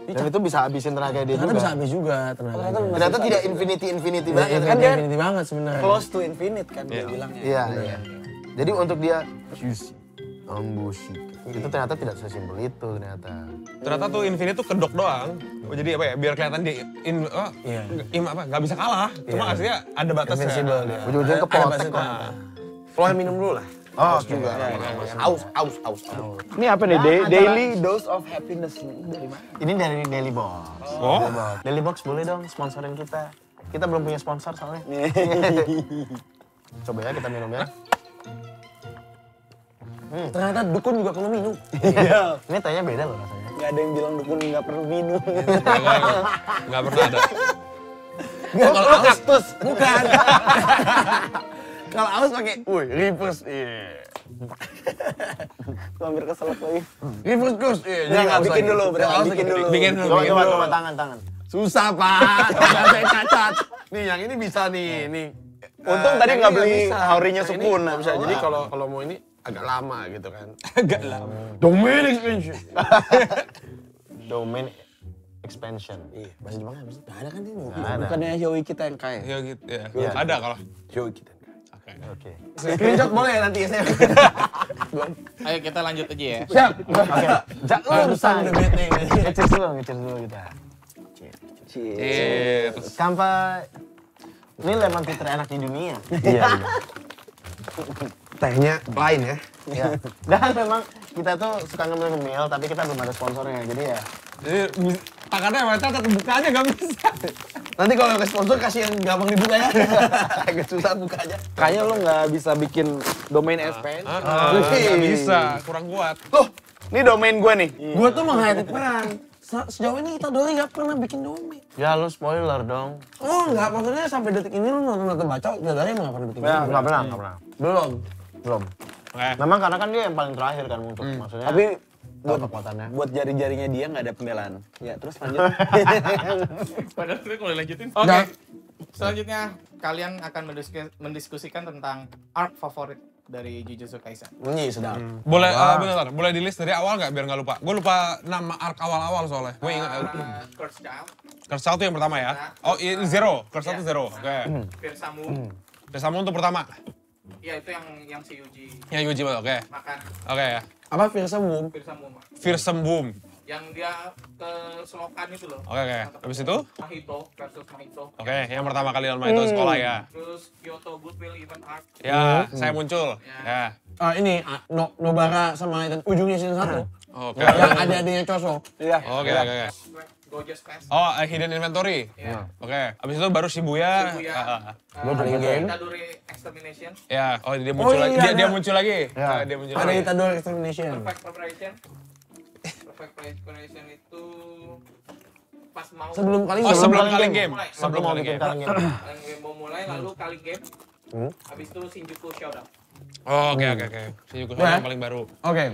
Dan itu bisa habisin tenaga dia Ternyata juga. bisa habis juga tenaga. Ternyata tidak infinity Iya, banget kan kan. dia infinity banget sebenarnya. Close to infinite kan dia bilangnya. Iya, iya. Jadi untuk dia Juicy Amboshika itu ternyata tidak sesimpel itu ternyata. Ternyata tuh Infinite tuh kedok doang. Jadi apa ya, biar kelihatan dia nggak bisa kalah. Cuma aslinya ada batasnya. Invincible dia. Ujung-ujungnya kepotek kok. Keluar minum dulu lah. Oh, juga. Aus. Ini apa nih? Daily dose of happiness ini dari mana? Ini dari Daily Box. Oh. Daily Box boleh dong sponsorin kita. Kita belum punya sponsor soalnya. Coba ya kita minum ya. Ternyata dukun juga perlu minum. Iya. Ini tehnya beda loh rasanya. Gak ada yang bilang dukun nggak perlu minum. Nggak pernah ada. Nggak, kalau kaktus. Bukan. Kalau aus pakai, reverse. Gue hampir keselak lagi. Reverse course. Nggak, bikin dulu, Bikin dulu. Coba tangan. Susah, Pak. Saya cacat. Nih, yang ini bisa nih. Untung tadi Yang nggak ini beli bisa. Haurinya Yang ini Sukuna. nggak bisa. Jadi kalau mau ini agak lama gitu kan. Agak lama. Domain expansion. Domain expansion. Iya, bahasa Jepang apa sih? Nggak ada kan ini? Ada. Bukannya Yoi kita yang kaya? Ya gitu ya. Ada kalau. Yoi kita. Oke. Screenshot boleh ya nanti ya saya. Ayo kita lanjut aja ya. Siap. Oke. Urusan udah bete. Ngecir dulu kita. Cheers. Kampai. Ini lemon tea terenak di dunia. Iya. Tehnya lain ya. Ya. Dan memang kita tuh suka ngemil-ngemil, tapi kita belum ada sponsornya. Jadi ya. Jadi tangannya emang cacat, bukanya nggak bisa. Nanti kalau ke sponsor kasih yang gampang dibuka ya. Agak susah bukanya. Kayaknya lo nggak bisa bikin domain expansion. Nggak bisa, kurang kuat. Tuh, ini domain gue nih. Gua tuh menghayati peran. Sejauh ini Itadori nggak pernah bikin domain. Ya lu spoiler dong. Oh nggak, maksudnya sampai detik ini lu nonton baca Itadori emang nggak pernah bikin Ya, domain. nggak pernah. Belum. Oke. Memang karena kan dia yang paling terakhir kan untuk maksudnya. Tapi buat kekuatannya. buat jari-jarinya dia nggak ada pembelaan. Ya terus lanjut. Padahal sebenarnya kalau dilanjutin. Oke. Selanjutnya kalian akan mendiskusikan tentang arc favorit dari Jujutsu Kaisen. Ini sedap. Boleh, bentar, boleh di list dari awal nggak biar nggak lupa? Gue lupa nama arc awal-awal soalnya. Gue ingat. Curse Child, Curse 1 yang pertama ya. Oh, Zero. Curse 1 Zero. Oke. Fierce Moon. Curse Samu untuk pertama. Iya itu yang si Yuji Yang Yuji banget. Oke. makan. Oke ya. Apa Fearsome Boom? Fierce Moon. Fearsome Boom. Yang dia ke selokan itu loh. Oke. Habis itu? Mahito versus Mahito. Oke, yang pertama kali on itu sekolah ya. Terus Kyoto Goodwill Event Arc. Ya, saya muncul. Ya. Ini Nobara sama itu ujungnya season 1. Oke. Yang ada adanya Choso. Iya. Oke. Gojo's Quest. Oh, Hidden Inventory. Ya. Oke. Abis itu baru Shibuya. Paling game. Itadori Extermination. Ya. Oh, dia muncul lagi. iya, Dia ada. muncul lagi. Ya. Dia muncul Ada lagi. Itadori Extermination. Perfect Preparation. Perfect Preparation itu pas mau Sebelum kali Oh, sebelum Kali kali game. game. Mulai. Sebelum mau kali bikin game. kali game. kalian game mau mulai lalu kali game. Habis itu Shinjuku Showdown. Oh, oke. Shinjuku Showdown yang paling baru. Oke.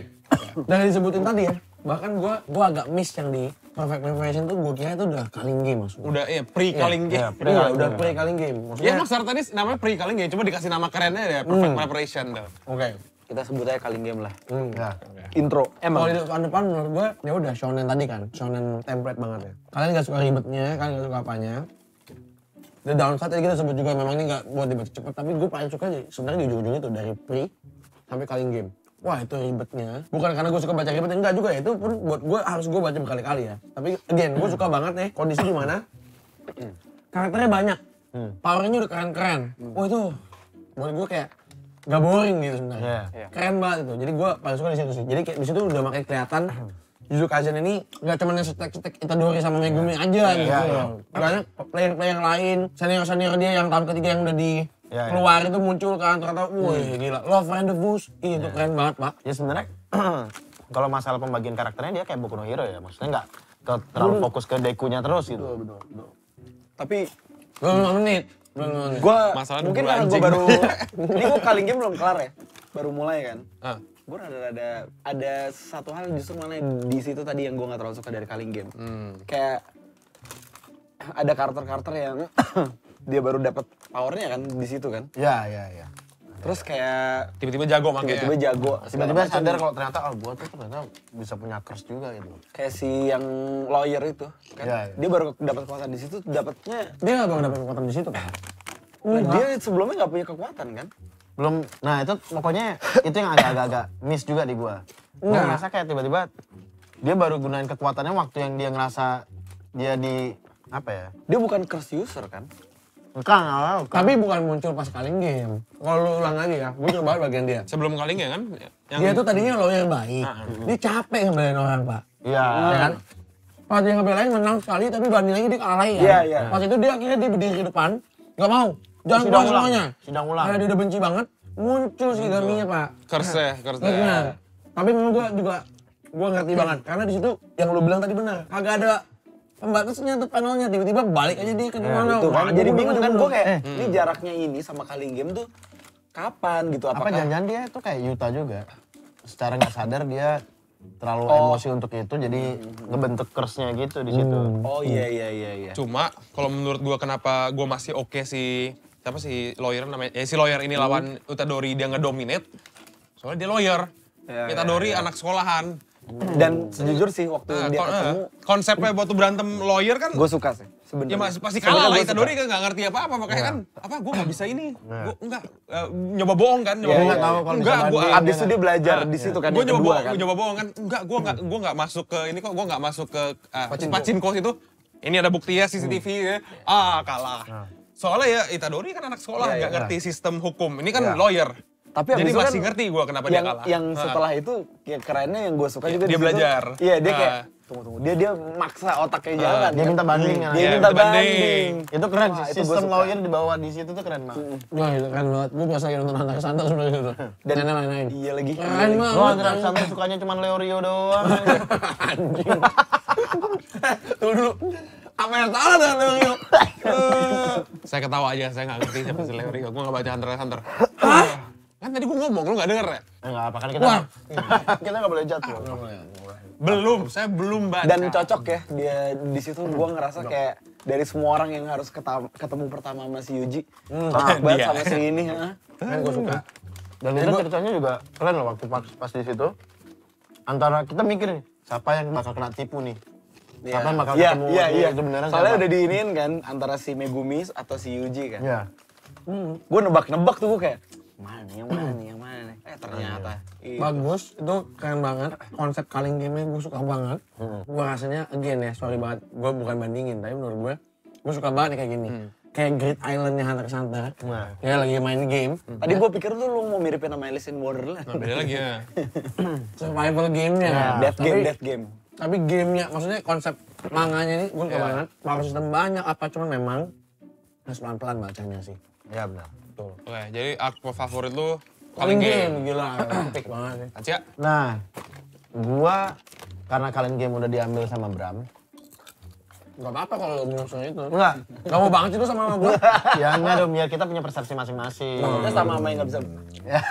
Dari disebutin tadi ya, bahkan gua agak miss yang di Perfect Preparation tuh gua kira itu udah calling game maksudnya. Udah pre-calling game. Iya, udah pre-calling game. Ya Maksudnya, emang startnya ini namanya pre-calling game, cuma dikasih nama kerennya ya, Perfect Preparation tuh. oke. Kita sebut aja calling game lah. Ya. Intro. Kalau Emang. di depan menurut gua ya udah shonen tadi kan, shonen template banget ya. Kalian nggak suka ribetnya, kalian nggak suka apanya. The downside tadi kita sebut juga memang ini nggak buat dibaca cepet, tapi gue paling suka sebenarnya di ujung-ujungnya tuh dari pre sampai calling game. Wah itu ribetnya. Bukan karena gue suka baca ribet, enggak juga ya. Itu pun buat gue harus gue baca berkali-kali ya. Tapi again, gue suka banget nih kondisi di mana karakternya banyak. Powernya udah keren-keren. Wah itu buat gue kayak gak boring gitu sebenarnya. Keren banget itu. Jadi gue paling suka di situ sih. Jadi kayak di situ udah makin kelihatan Jujutsu Kaisen ini nggak cuma yang setek-setek Itadori sama Megumi aja gitu loh. Banyak player-player lain, senior-senior dia yang tahun ketiga yang udah di keluar itu muncul kan, ternyata wih gila. Love Rendezvous, itu keren banget pak. Ya sebenarnya kalau masalah pembagian karakternya dia kayak Boku no Hero ya, maksudnya nggak terlalu fokus ke Dekunya terus gitu. Tapi Belum 5 menit. gue Masalahnya mungkin dua karena gue anjing. baru ini gue calling game belum kelar ya, baru mulai kan. Gue ada satu hal justru mana di situ tadi yang gue nggak terlalu suka dari calling game. Kayak ada karakter-karakter yang dia baru dapat powernya kan di situ kan. Ya. Terus kayak Tiba-tiba jago makanya. tiba-tiba jago. Tiba-tiba sadar kalau ternyata gua tuh ternyata bisa punya curse juga gitu. Kayak si yang lawyer itu kan. Iya. Dia baru dapat kekuatan di situ, dapatnya Dia nggak bakal dapet kekuatan di situ kan. dia sebelumnya nggak punya kekuatan kan. belum. Nah itu pokoknya itu yang agak-agak miss juga di gua. Gua ngerasa kayak tiba-tiba dia baru gunain kekuatannya waktu yang dia ngerasa dia di apa ya? Dia bukan curse user kan? Bukan. Tapi bukan muncul pas Kaling Game. Kalau lu ulang lagi ya, gue coba bagian dia. Sebelum kali kan? Dia tuh tadinya lawyer baik. Dia capek ngebelain orang, Pak. Iya. Ya kan? Pas dia ngebelain menang sekali, tapi banding lagi dia kalahin. Iya. Pas itu dia akhirnya dia berdiri di depan, nggak mau. Jangan pulang semuanya. Sidang ulang. Karena dia udah benci banget, muncul si Gaminya, Pak. Curse. Benar. Tapi memang gue ngerti banget. Karena di situ yang lu bilang tadi benar. Kagak ada pembatasnya tuh panelnya, tiba-tiba balik aja dia ke mana. Itu kan jadi bingung kan gue kayak Hmm. ini jaraknya ini sama Kaling Game tuh kapan gitu? Apa Apakah jangan-jangan dia tuh kayak Yuta juga. Secara nggak sadar dia terlalu emosi untuk itu, jadi ngebentuk curse-nya gitu di situ. Oh iya. Cuma kalau menurut gua kenapa gua masih oke siapa si lawyer namanya? Ya si lawyer ini lawan Utadori dia ngedominate. Soalnya dia lawyer. Itadori anak sekolahan. Dan sejujur sih waktu dia ketemu konsepnya waktu berantem lawyer kan gue suka sih ya sebenarnya. pasti kalah lah. Itadori kan nggak ngerti apa-apa makanya kan gue nggak bisa ini. Gue enggak nyoba bohong kan. Dia nggak tahu kalau enggak, bisa gua banding. Abis itu dia belajar di situ kan. Gue yang kedua kan. nyoba bohong kan. Enggak, gue nggak masuk ke ini kok. Gue nggak masuk ke Pachinko itu. Ini ada bukti ya CCTV ya. Kalah. Soalnya ya Itadori kan anak sekolah nggak ngerti sistem hukum. Ini kan lawyer. Tapi Jadi abis itu masih kan ngerti gue kenapa dia kalah. Yang setelah itu ya kerennya yang gue suka juga dia di situ, belajar. Iya dia kayak tunggu. Dia maksa otaknya jalan. Dia kan. minta banding. Dia Iya, minta minta banding. banding. Itu keren Wah, sih, itu gua sistem suka. lawyer dibawa di situ tuh keren banget. Wah itu kan banget. Gue biasa lagi nonton Hunter x Hunter sebenarnya itu. Dan Dan lain-lain. iya lagi. Keren Lo banget. antara sampai sukanya cuma Leorio doang. Anjing. Tunggu dulu. Apa yang salah dengan Leorio? Saya ketawa aja, saya nggak ngerti siapa si Leorio. Gue nggak baca Hunter x Hunter. Kan tadi gue ngomong, lu nggak denger ya? Enggak apa kan kita. Kita nggak boleh jatuh. Belum, saya belum baca. Dan cocok ya dia di situ gue ngerasa kayak dari semua orang yang harus ketemu pertama sama si Yuji. Cocok banget Dia. sama si ini. Kan gue suka. Dan itu ceritanya juga keren loh waktu pas di situ. Antara kita mikir nih, siapa yang bakal kena tipu nih? Siapa yang bakal ketemu? Iya. Itu beneran Soalnya siapa? udah diinin kan antara si Megumi atau si Yuji kan. Iya. Gue nebak-nebak tuh gue kayak mana nih. Ternyata. Iya. Bagus, itu keren banget. Konsep Kaling Game-nya gue suka banget. Gue rasanya, again ya, sorry banget. Gue bukan bandingin, tapi menurut gue suka banget nih kayak gini. Kayak Great Island-nya Hunter x Hunter. Kayak lagi main game. Tadi gue pikir tuh lu mau miripin sama Alice in Borderland. Nah, beda lagi ya. Survival game-nya. Death game. Tapi game-nya, maksudnya konsep manganya ini gue suka banget. Power system banyak apa, cuman memang harus pelan-pelan bacanya sih. Iya benar. Oke, jadi arc favorit lu Kaling Kaling Game, Game. gila. Epic banget sih. Acia? Nah, gua karena kalian game udah diambil sama Bram. Gak apa-apa kalau lo bilang soal itu. Enggak. Gak mau banget sih lu sama gue. Ya enggak dong, biar kita punya persepsi masing-masing. Kita sama yang gak bisa. Ya.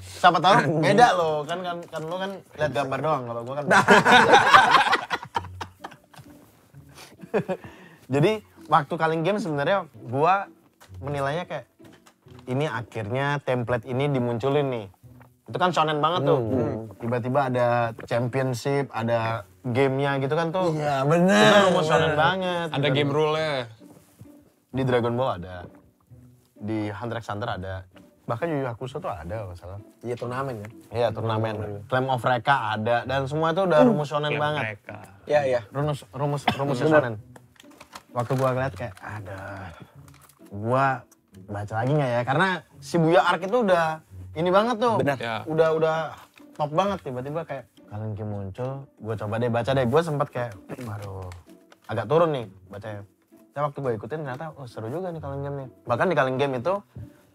Siapa tahu beda lo, kan lo kan lihat gambar doang, kalau gua kan. Jadi waktu Kaling Game sebenarnya gua menilainya kayak ini akhirnya template ini dimunculin nih. Itu kan shonen banget tuh. Tiba-tiba ada championship, ada gamenya gitu kan tuh. Iya Itu bener. rumus shonen banget. Ada game rule-nya. Di Dragon Ball ada. Di Hunter x Hunter ada. Bahkan Yu Yu Hakusho tuh ada kalau nggak salah. Iya turnamen ya. Iya turnamen. Flame of Recca ada. Dan semua itu udah rumus shonen banget. Mereka. Iya. Rumus shonen. Waktu gua ngeliat kayak ada. Gua baca lagi nggak ya? Karena Shibuya Arc itu udah ini banget tuh. Benar. Ya. Udah top banget. Tiba-tiba kayak kalian game muncul. Gua coba deh baca deh. Gua sempat kayak, aduh, agak turun nih bacanya. Tapi waktu gue ikutin ternyata, oh seru juga nih Kaling Game nih. Bahkan di Kaling Game itu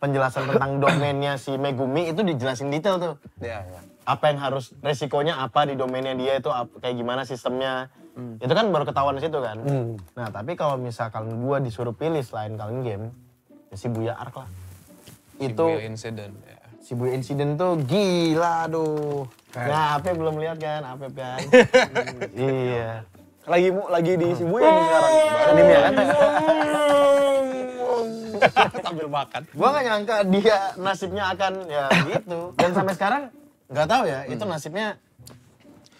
penjelasan tentang domainnya si Megumi itu dijelasin detail tuh. Iya. Apa yang harus resikonya apa di domainnya dia itu kayak gimana sistemnya. Itu kan baru ketahuan di situ kan. Nah tapi kalau misalkan gue disuruh pilih selain Kaling Game, ya Shibuya Arc lah. Itu Shibuya Incident. Ya. Shibuya Incident tuh gila aduh. Nah Ape belum lihat kan, Ape kan. Iya. Lagi di Shibuya nih sekarang. Animenya kan. Sambil makan. Gua nggak nyangka dia nasibnya akan ya gitu. Dan sampai sekarang nggak tahu ya itu nasibnya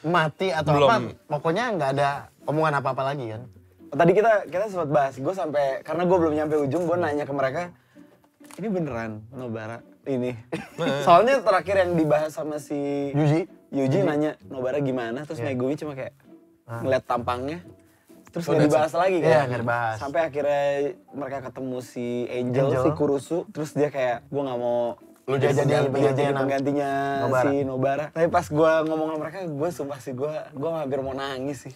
mati atau Belum. apa. Pokoknya nggak ada omongan apa-apa lagi kan. Tadi kita sempat bahas, gue sampai karena gue belum nyampe ujung, gue nanya ke mereka, ini beneran Nobara? ini. Soalnya terakhir yang dibahas sama si Yuji nanya Nobara gimana, terus Megumi cuma kayak ngeliat tampangnya. Terus nggak dibahas lagi kan? Iya, nggak dibahas. Sampai akhirnya mereka ketemu si Angel, si Kurusu, terus dia kayak, gue nggak mau lu jadi penggantinya si Nobara. Tapi pas gue ngomong sama mereka, gue sumpah sih gue hampir mau nangis sih.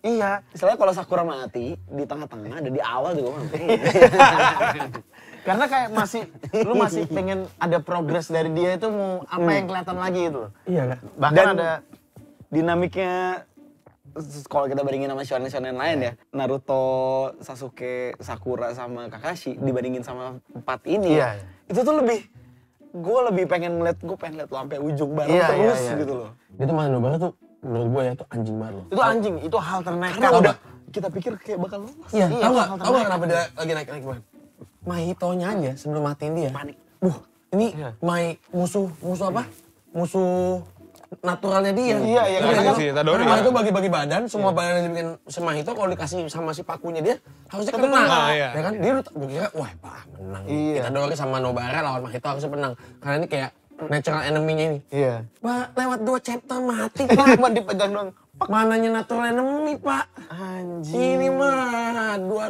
Iya. Misalnya kalau Sakura mati di tengah-tengah, ada di awal juga mati. Karena kayak lu masih pengen ada progres dari dia itu mau apa yang kelihatan lagi itu. Iya kan? Bahkan Dan ada dinamiknya kalau kita bandingin sama shonen lain ya, Naruto, Sasuke, Sakura sama Kakashi dibandingin sama 4 ini, itu tuh gue lebih pengen ngeliat lo sampai ujung bareng terus gitu loh. Dia tuh mana Nobara tuh menurut gue ya itu anjing banget. itu anjing, itu hal ternekat. Karena udah kita pikir kayak bakal lolos. Iya, tau gak kenapa dia lagi naik banget? Mahitonya aja sebelum matiin dia. Panik. Ini musuh apa? Musuh naturalnya dia. Iya, karena kan si Itadori karena itu bagi-bagi badan, semua badan yang dibikin sama Mahito kalau dikasih sama si pakunya dia harusnya kena. Iya. Ya kan? Dia udah gue kira, wah menang. Itadori sama Nobara lawan Mahito harusnya menang. Karena ini kayak natural enemy-nya ini. Iya. Pak, lewat 2 chapter mati Pak. Cuma dipegang doang. Mananya natural enemy Pak. Anjing. Ini mah dua.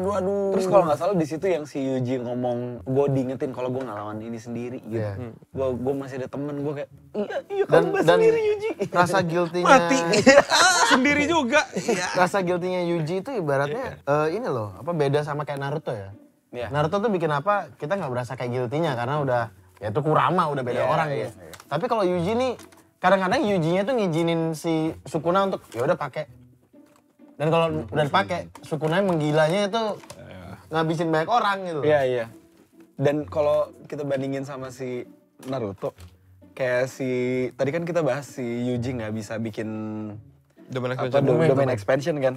Terus kalau nggak salah di situ yang si Yuji ngomong, gue diingetin kalau gue ngelawan ini sendiri gitu. Gue masih ada temen, gue kayak iya kamu sendiri Yuji. Rasa guilty-nya Mati. Sendiri juga. Rasa guilty-nya Yuji itu ibaratnya ini loh, apa beda sama kayak Naruto ya. Iya. Naruto tuh bikin apa kita nggak berasa kayak guilty-nya karena udah ya itu Kurama udah beda orang ya. Tapi kalau Yuji nih kadang-kadang Yuji-nya tuh ngizinin si Sukuna untuk ya udah pakai. Dan kalau udah dipakai, Sukuna menggilanya itu ngabisin banyak orang gitu. Iya. Dan kalau kita bandingin sama si Naruto, kayak tadi kan kita bahas si Yuji nggak bisa bikin domain expansion kan.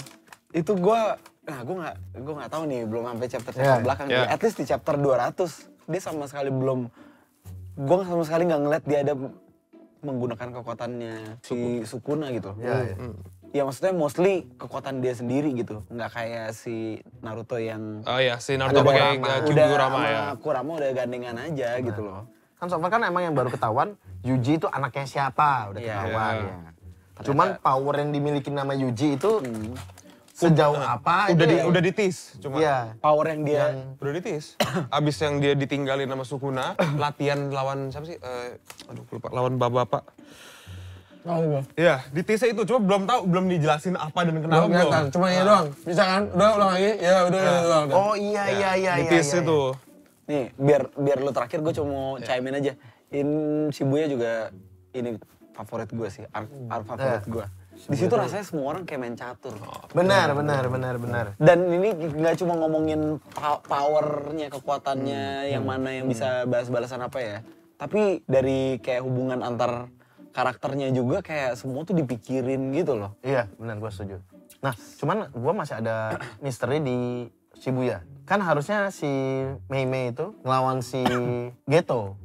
Itu gue nggak tahu nih, belum sampai chapter belakang. At least di chapter 200 dia sama sekali gue sama sekali nggak ngeliat dia ada menggunakan kekuatannya si Sukuna gitu. Ya maksudnya mostly kekuatan dia sendiri gitu, nggak kayak si Naruto yang si Naruto pakai Kyuubi-Rama ya. Kurama udah gandengan aja gitu loh. Kan soalnya kan emang yang baru ketahuan Yuji itu anaknya siapa udah ketahuan. Cuman power yang dimiliki nama Yuji itu sejauh apa udah ditis cuma power yang dia udah ditis. Abis yang dia ditinggalin sama Sukuna, latihan lawan siapa sih? Aduh lupa, lawan bapak. Iya, ditisnya itu cuma belum dijelasin apa dan kenapa belum. Cuma ya doang. Bisa kan? Udah ulang lagi. Ya udah. Oh iya. Ditis itu. Nih, biar lu terakhir gue cuma mau chime-in aja. Shibuya juga ini favorit gue sih, art favorit gue. Di situ rasanya semua orang kayak main catur. Benar. Dan ini nggak cuma ngomongin powernya, kekuatannya, yang mana yang bisa balas-balasan apa ya. Tapi dari kayak hubungan antar karakternya juga kayak semua tuh dipikirin gitu loh. Iya, benar, gue setuju. Nah, cuman gue masih ada misteri di Shibuya. Kan harusnya si Mei itu ngelawan si Geto.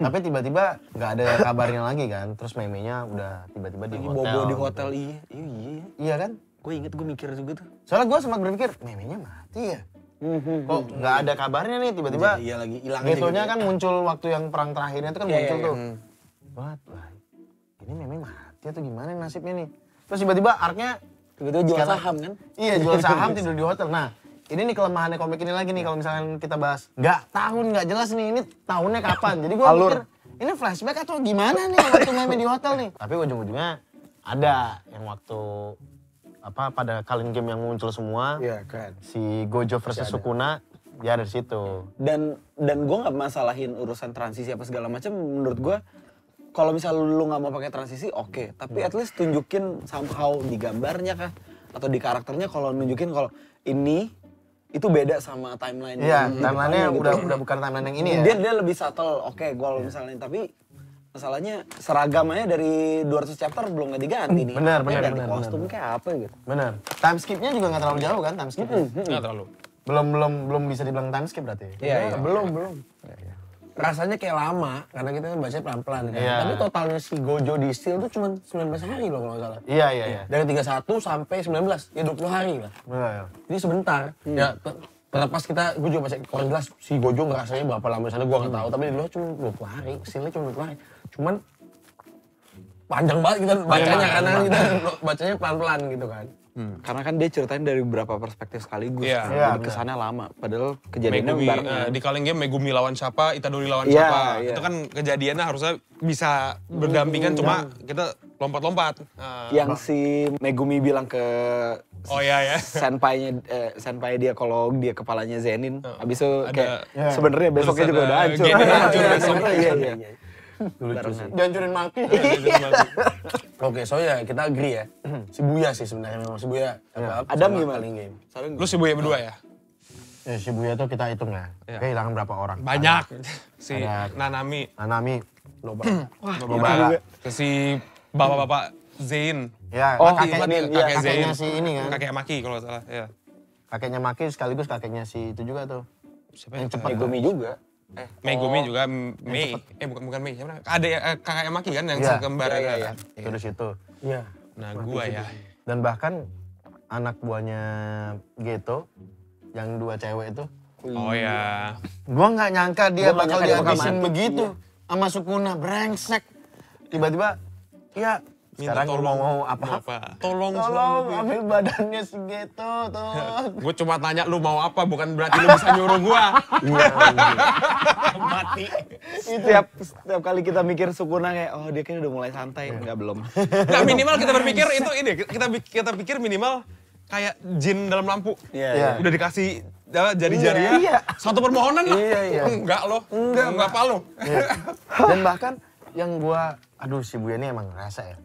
Tapi tiba-tiba nggak ada kabarnya lagi kan. Terus Mei-nya udah tiba-tiba di hotel. Bobo di hotel, iya. Iya kan? Gue mikir juga tuh. Soalnya gue sempat berpikir, Mei-nya mati ya? Kok nggak ada kabarnya nih tiba-tiba. Iya lagi hilang. Getonya kan muncul waktu yang perang terakhirnya itu kan muncul tuh. Wah, ini Mei mati atau gimana nasibnya nih? Terus tiba-tiba arc-nya jual saham kan? Iya, jual saham tidur di hotel. Nah, ini nih kelemahannya komik ini lagi nih kalau misalnya kita bahas. Nggak jelas nih, ini tahunnya kapan. Jadi gue mikir, ini flashback atau gimana nih waktu Mei di hotel nih? Tapi ujung-ujungnya ada yang waktu pada Kalin Game yang muncul semua. Iya, keren. Si Gojo versus Sukuna, dia ada di situ. Dan gue nggak masalahin urusan transisi apa segala macam. Menurut gue, kalau misal lu nggak mau pakai transisi, oke. Tapi at least tunjukin somehow di gambarnya kah atau di karakternya kalau nunjukin kalau ini itu beda sama timeline. Iya, timeline-nya udah bukan timeline yang ini ya. Dia lebih subtle. Oke, kalau misalnya tapi masalahnya seragamnya dari 200 chapter belum nggak diganti nih. Benar. Kostum kayak apa gitu. Benar. Time skip-nya juga nggak terlalu jauh kan time skip. Nggak terlalu. Belum bisa dibilang time skip berarti. Iya. Belum. Rasanya kayak lama, karena kita kan baca pelan-pelan kan. Tapi totalnya si Gojo di Steel tuh cuma 19 hari loh kalau nggak salah. Iya. Dari 31 sampai 19, ya 20 hari lah. Benar. Ini sebentar. Ya terlepas gue juga baca koran jelas si Gojo ngerasanya berapa lama di sana gue nggak tahu, tapi di luar cuma 20 hari, kesini cuma 20 hari. Cuman panjang banget kita bacanya karena kita bacanya pelan-pelan gitu kan. Karena kan dia ceritain dari beberapa perspektif sekaligus. Iya. Jadi kesannya lama. Padahal kejadiannya Megumi, barengan. di Calling Game Megumi lawan siapa, Itadori lawan Iya, siapa. iya. Itu kan kejadiannya harusnya bisa berdampingan, cuma kita lompat-lompat. Yang si Megumi bilang ke Oh iya ya. senpai dia kalau dia kepalanya Zenin. Habis itu Ada- kayak sebenarnya besoknya terus juga ada udah hancur. Genin hancur Iya, besok. Iya, iya. Dihancurin Maki. Oke, so ya kita agree ya. Shibuya sih sebenarnya memang Shibuya. Adam gimana? Calling Game. Lu Shibuya berdua ya? Ya, Shibuya tuh kita hitung ya. Iya. Kehilangan berapa orang? Banyak. Si Ada- Nanami, Nanami, Nobara. Nobara, si bapak-bapak Zain, Ya, Oh, kakeknya kakek Zain, kakeknya si ini kan. kakek Maki kalau nggak salah. Ya. Kakeknya Maki sekaligus kakeknya si itu juga tuh. Siapa Yang ya? cepat. Megumi juga. Megumi juga Mei. Bukan Mei. Siapa? Ada kakek Maki kan yang Iya. sekembar. Iya. Itu di situ. Iya. Nah, gua ya. Dan bahkan anak buahnya Geto yang 2 cewek itu, Oh ya. gua nggak nyangka dia Gua nggak bakal nyangka dia bakal dihabisin mati. begitu sama Sukuna, brengsek. Tiba-tiba, ya sekarang gua mau apa? Tolong Ambil badannya si Geto tuh. Gue cuma tanya lu mau apa, bukan berarti lu bisa nyuruh gua. Mati. Setiap kali kita mikir Sukuna kayak, oh dia kan udah mulai santai. Enggak, belum. Nah, minimal kita berpikir itu ini, kita pikir minimal kayak jin dalam lampu. Iya. Udah dikasih jari-jarinya. Iya. Satu permohonan lah. Iya. Enggak loh. Enggak apa lo. Dan bahkan yang gua, aduh Shibuya ini emang ngerasa ya.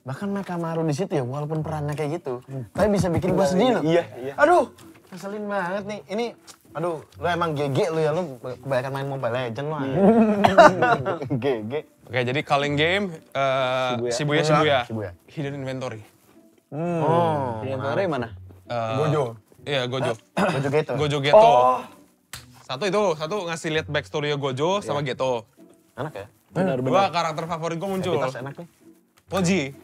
Bahkan Mekamaru di situ ya, walaupun perannya kayak gitu, tapi bisa bikin gua sedih loh. Iya. Aduh, ngeselin banget nih. Ini, aduh, lu emang GG lu ya, lu kebanyakan main Mobile Legends lu. GG. Oke, jadi Calling Game, Shibuya. Hidden Inventory. Oh, Inventory mana? Gojo. Iya, Gojo. Gojo Geto. Gojo Geto. Satu ngasih lihat backstory Gojo sama Geto. Enak ya? Dua karakter favorit gue muncul. Epitas enak nih. Toji.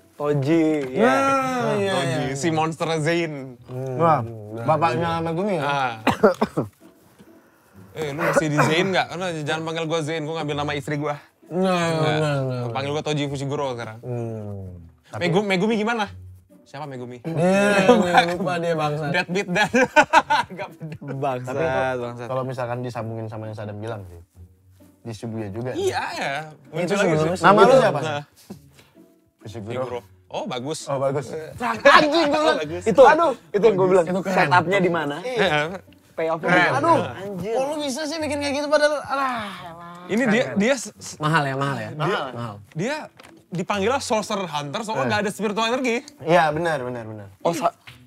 Iya. Toji, si monster Zain. Wah, bapaknya Megumi ya? Ah. Lu masih di Zain nggak? Jangan panggil gue Zain, gue ngambil nama istri gue. Nggak. Panggil gue Toji Fushiguro sekarang. Megumi gimana? Siapa Megumi? Iya, lupa dia bangsa. Deadbeat dan nggak peduli. Bangsat. Kalau misalkan disambungin sama yang Sadam bilang sih, di Shibuya juga. Iya ya. Itu Muncul lagi sebelumnya. sih. Nama lu siapa? Nah, Fushiguro. Fushiguro. Oh bagus. Oh bagus. Anjing gue bilang. Itu yang gue bilang. Itu keren. Setupnya di mana? Payoff-nya di mana? Aduh, Anjir. Oh lu bisa sih bikin kayak gitu padahal, Ini dia mahal ya? Mahal. dia dipanggil Sorcerer Hunter soalnya nggak ada spiritual energi. Iya benar. Oh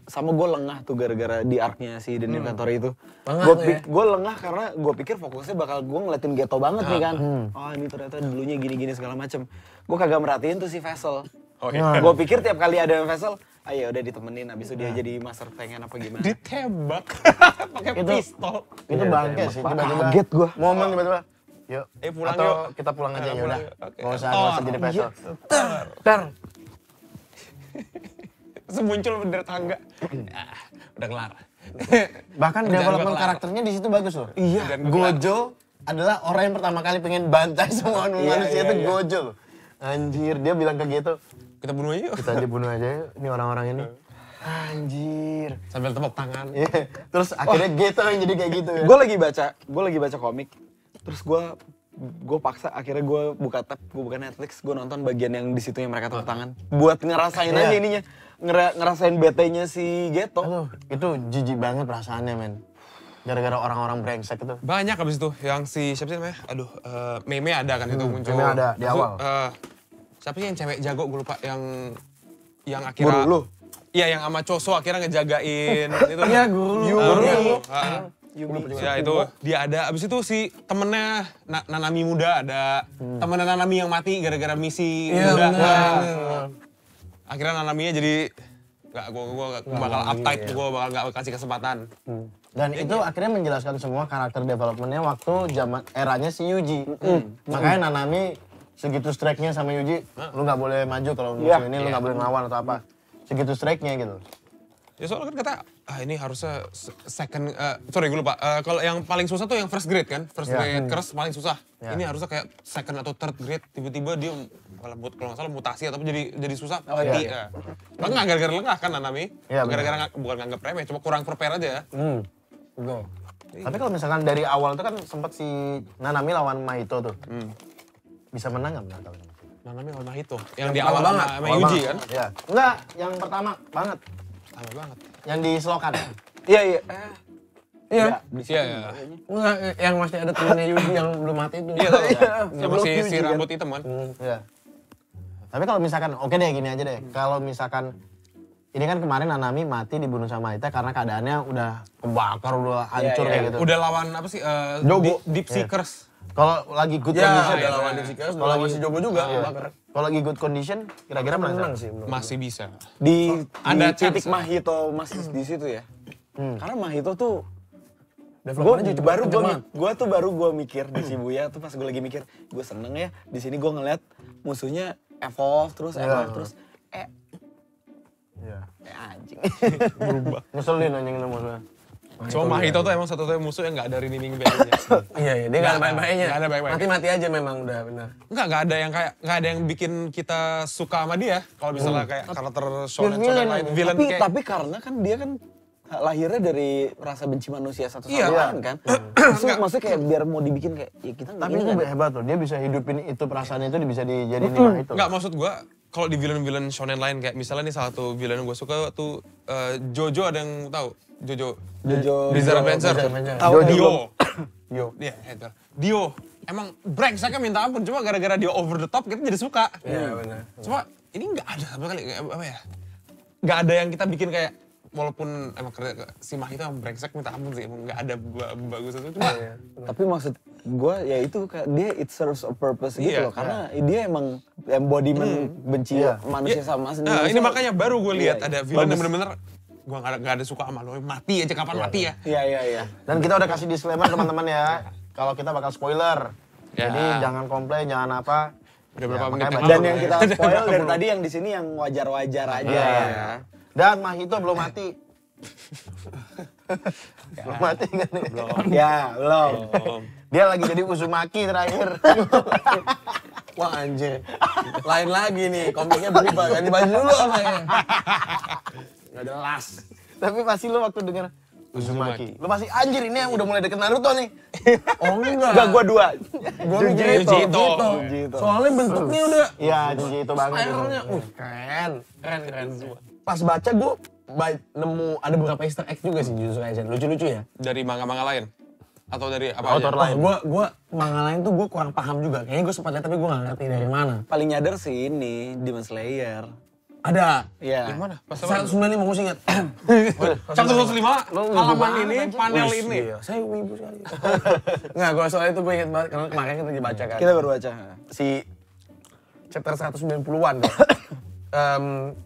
sama gue lengah tuh gara-gara di arc-nya si Hidden Inventory itu. Lengah tuh ya? Gue lengah karena gue pikir fokusnya bakal gue ngeliatin Geto banget nih kan. Oh ini ternyata dulunya gini-gini segala macem. Gue kagak merhatiin tuh si Vessel. Oh iya. Gue pikir tiap kali ada Vessel, ya udah ditemenin abis itu dia jadi master tank apa gimana. Ditembak pakai pistol. Itu bangke sih tiba-tiba. Kaget gua. Momen tiba-tiba. Yuk, Pulang atau yuk. kita pulang aja ya udah. Oke. Nggak usah jadi peso. Semuncul dari tangga. Udah kelar. Bahkan Kerjaan development gua kelar. karakternya di situ bagus loh. Iya. Gojo adalah orang yang pertama kali pengen bantai semua manusia itu iya. Gojo loh. Anjir, dia bilang ke gitu, Kita bunuh aja yuk. kita aja bunuh aja yuk, ini orang-orang ini. Anjir. Sambil tepuk tangan. Iya. Terus akhirnya Geto yang jadi kayak gitu ya. Gue lagi baca komik, terus gue paksa akhirnya gue buka tab, gue buka Netflix, gue nonton bagian yang di situ yang mereka tepuk tangan, buat ngerasain aja ininya, ngerasain bete-nya si Geto. Aduh, itu jijik banget perasaannya men. Gara-gara orang-orang brengsek itu. Banyak abis itu yang si siapa sih namanya? Aduh, Meme ada kan itu muncul. Meme ada di Terus, awal. Siapa sih yang cewek jago gue lupa yang akhirnya Guru lu? Iya yang sama Choso akhirnya ngejagain itu. Iya, guru lu. Ya itu dia ada. Abis itu si temennya Nanami muda ada. Temennya Nanami yang mati gara-gara misi Iya, muda. benar. Akhirnya Nanaminya jadi gue bakal uptight, gue bakal gak kasih kesempatan. Dan itu akhirnya menjelaskan semua karakter developmentnya waktu zaman eranya si Yuji. Makanya Nanami segitu strike-nya sama Yuji, lu nggak boleh maju kalau musuh ini, lu nggak boleh ngelawan atau apa. Segitu strike-nya gitu. Ya soalnya kan kata ini harusnya second, sorry gue lupa. Kalau yang paling susah tuh yang first grade kan, first grade keras paling susah. Ini harusnya kayak second atau third grade, tiba-tiba dia kalau nggak salah mutasi atau jadi susah. Enggak gara-gara lengah kan Nanami, gara-gara bukan nganggap remeh, cuma kurang prepare aja. Betul. Tapi kalau misalkan dari awal tuh kan sempat si Nanami lawan Mahito tuh. Bisa menang nggak menang kali ini? Nanami lawan Mahito, yang di awal banget sama Yuji kan? Iya. Enggak, yang pertama banget. Lama banget. Yang di selokan. Iya. Iya. Iya. Enggak, yang masih ada temennya Yuji yang belum mati itu. Iya, yang masih si rambut hitam kan? Iya. Tapi kalau misalkan, oke deh gini aja deh. Kalau misalkan, ini kan kemarin Nanami mati dibunuh sama Ita karena keadaannya udah kebakar, udah hancur kayak gitu. Udah lawan apa sih? Jogo. Deep Seekers. Kalau lagi good Ya, condition, ada lawan Dipsikas, kalau masih Jogo juga. Bakar. kalau lagi good condition, kira-kira menang Menang sih. menurut Masih bisa. Di Ada titik chance. Mahito masih di situ ya. Karena Mahito tuh Developernya juga baru gue mikir di Shibuya tuh pas gue lagi mikir gue seneng ya di sini gue ngeliat musuhnya evolve terus anjing. Ngeselin anjing itu musuhnya. Cuma Mahito tuh emang satu-satunya musuh yang nggak ada reninding band-nya. Iya, dia nggak ada baik-baiknya. Nggak ada baik-baiknya. Mati-mati aja memang udah benar. Nggak ada yang bikin kita suka sama dia. Kalau misalnya kayak karakter shonen lain, villain kayak. Tapi karena kan dia kan lahirnya dari rasa benci manusia satu sama Iya. lain kan. Maksudnya kayak biar mau dibikin kayak ya kita Tapi ini itu kan hebat loh, dia bisa hidupin itu perasaan itu bisa dijadiin Mahito. Nggak, maksud gua kalau di villain-villain shonen lain kayak misalnya nih salah satu villain yang gue suka tuh Jojo, ada yang tahu? Jojo Bizarre Adventure. Tahu Dio. Yo. Iya, itu. Dio. Emang brengseknya minta ampun, cuma gara-gara dia over the top kita jadi suka. Iya, benar. Cuma ini nggak ada sama sekali, apa ya? Nggak ada yang kita bikin kayak walaupun emang si Mahito yang brengsek minta ampun sih, emang nggak ada bagus itu cuma. tapi maksud gue ya itu dia it serves a purpose gitu loh karena dia emang embodiment benci manusia sama Nah, ini makanya baru gue lihat ada villain yang bagus. bener-bener gue nggak ada suka sama lo, mati aja kapan mati ya. Iya. Dan kita udah kasih disclaimer teman-teman ya, kalau kita bakal spoiler. Ya. Jadi jangan komplain, jangan apa. Udah berapa menit makanya yang baca. Dan yang kita spoil dari tadi yang di sini yang wajar-wajar aja ya. Dan Mahito belum mati. Belum mati kan nih? Ya, belum. Dia lagi jadi Uzumaki terakhir. Wah anjir. Lain lagi nih, komiknya berubah. Ganti baju dulu apa ya? Gak jelas. Tapi pasti lu waktu denger Uzumaki, lu masih anjir ini yang udah mulai deket Naruto nih. Oh enggak. Enggak, gua dua. Gua mikir Jujito. Jujito. Soalnya bentuknya udah Iya, Jiji itu banget. spiralnya. Keren. Pas baca gua nemu ada beberapa easter egg juga sih Jujutsu Kaisen. Lucu-lucu ya. Dari manga-manga lain atau dari apa Autor aja? lain. Gua manga lain tuh gua kurang paham juga. Kayaknya gua sempat lihat tapi gua nggak ngerti dari mana. Paling nyadar sih ini Demon Slayer. Ada. Iya. Di mana? Pas apa? 195 gue ingat. 195 halaman ini, panel ini. Iya, saya wibu sekali. Nggak, gue soal itu gue ingat banget karena kemarin kita lagi baca kan. Kita baru baca. Si chapter 190-an deh.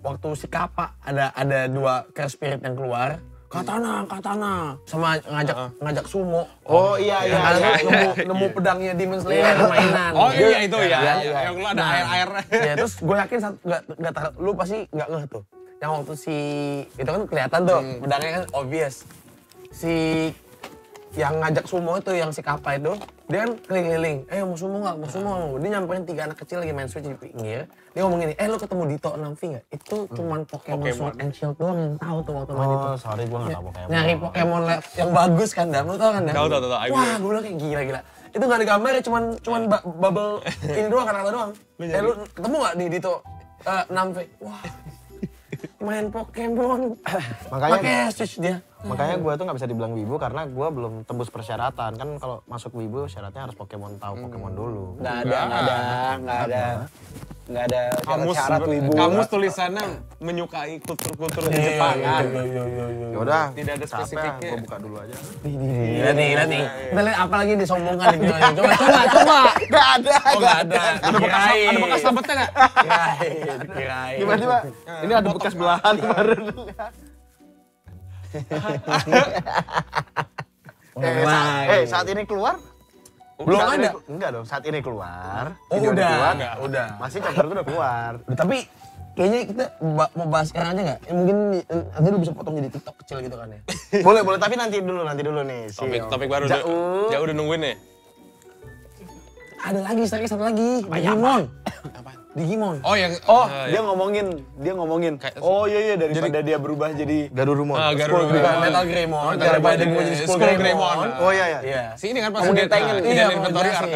Waktu si Kappa ada dua crash spirit yang keluar. Katana sama ngajak sumo. Oh iya. Nemu pedangnya Demon Slayer mainan. Oh iya itu ya. Iya. Yang lu ada air-air. Ya terus gue yakin lu pasti nggak ngeh tuh. Yang waktu si itu kan kelihatan tuh pedangnya kan obvious. Si yang ngajak sumo itu yang si Kappa itu dia kan keliling-keliling. Mau sumo nggak? Mau sumo. Dia nyamperin 3 anak kecil lagi main Switch di pinggir. Dia ngomong gini, lu ketemu Dito Namfi nggak? Itu cuman Pokemon Sword and Shield doang yang tahu tuh waktu main itu. Oh, sorry gua nggak tahu Pokemon. Nyari Pokemon yang bagus kan, Dam. Lu tau kan, Dam? Tahu. Wah, gue bilang kayak gila. Itu nggak ada gambarnya, cuman bubble ini doang, kata-kata doang. Lu ketemu nggak di Dito Namfi? Wah, main Pokemon. Makanya pakai Switch dia. Makanya gue tuh nggak bisa dibilang wibu karena gue belum tembus persyaratan. Kan kalau masuk wibu syaratnya harus Pokemon tahu Pokemon dulu. Nggak ada syarat wibu. Kamus tulisannya menyukai kultur di Jepang kan. Ya udah, Tidak ada spesifiknya. Gue buka dulu aja. Lihat nih. Kita lihat apa lagi disombongkan nih. Coba. Gak ada. Oh, nggak ada. Ada bekas sampetnya nggak? Kirain. Tiba-tiba ini ada bekas belahan baru. Saat ini keluar? Belum Saat ada. Enggak dong, saat ini keluar. Oh, Video udah. keluar. Udah. Masih chapter itu udah keluar. Tapi kayaknya kita mau bahas sekarang aja nggak? Mungkin nanti lu bisa potong jadi TikTok kecil gitu kan ya. Boleh, tapi nanti dulu nih. Topik baru Jauh udah nungguin nih. Ada lagi, satu lagi. Digimon. Digimon. Oh yang dia ngomongin. Oh iya daripada dia berubah jadi Garurumon. Metal Greymon. Daripada gue jadi Skull Greymon. Oh iya. Si ini kan pas Ngomongin Tengen. Iya, inventory art.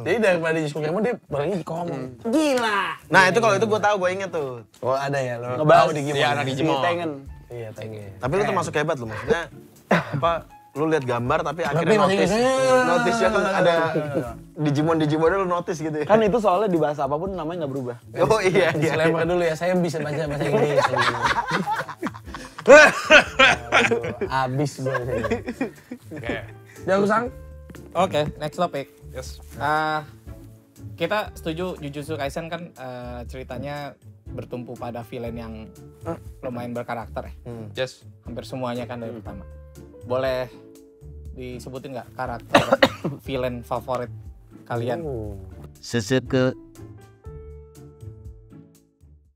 Jadi daripada jadi Skull Greymon dia barangnya di Komon. Gila. Nah itu kalau itu gue tahu, gue inget tuh. Oh ada ya lo. ngebahas Digimon. Iya, anak Digimon. Tengen. Iya, Tengen. Tapi lu termasuk hebat lu, maksudnya apa? Lu lihat gambar tapi akhirnya masih notice-nya tuh ada Digimonnya lu notice gitu ya. Kan itu soalnya dibahas apapun namanya nggak berubah. Oh iya. Disclaimer dulu ya, saya bisa baca bahasa Inggris. Abis gue sini. Oke. Jauh sang. Oke, next topic. Yes. Kita setuju Jujutsu Kaisen kan ceritanya bertumpu pada villain yang lumayan berkarakter ya. Yes. Hampir semuanya kan dari pertama. Boleh disebutin nggak karakter villain favorit kalian? Susuku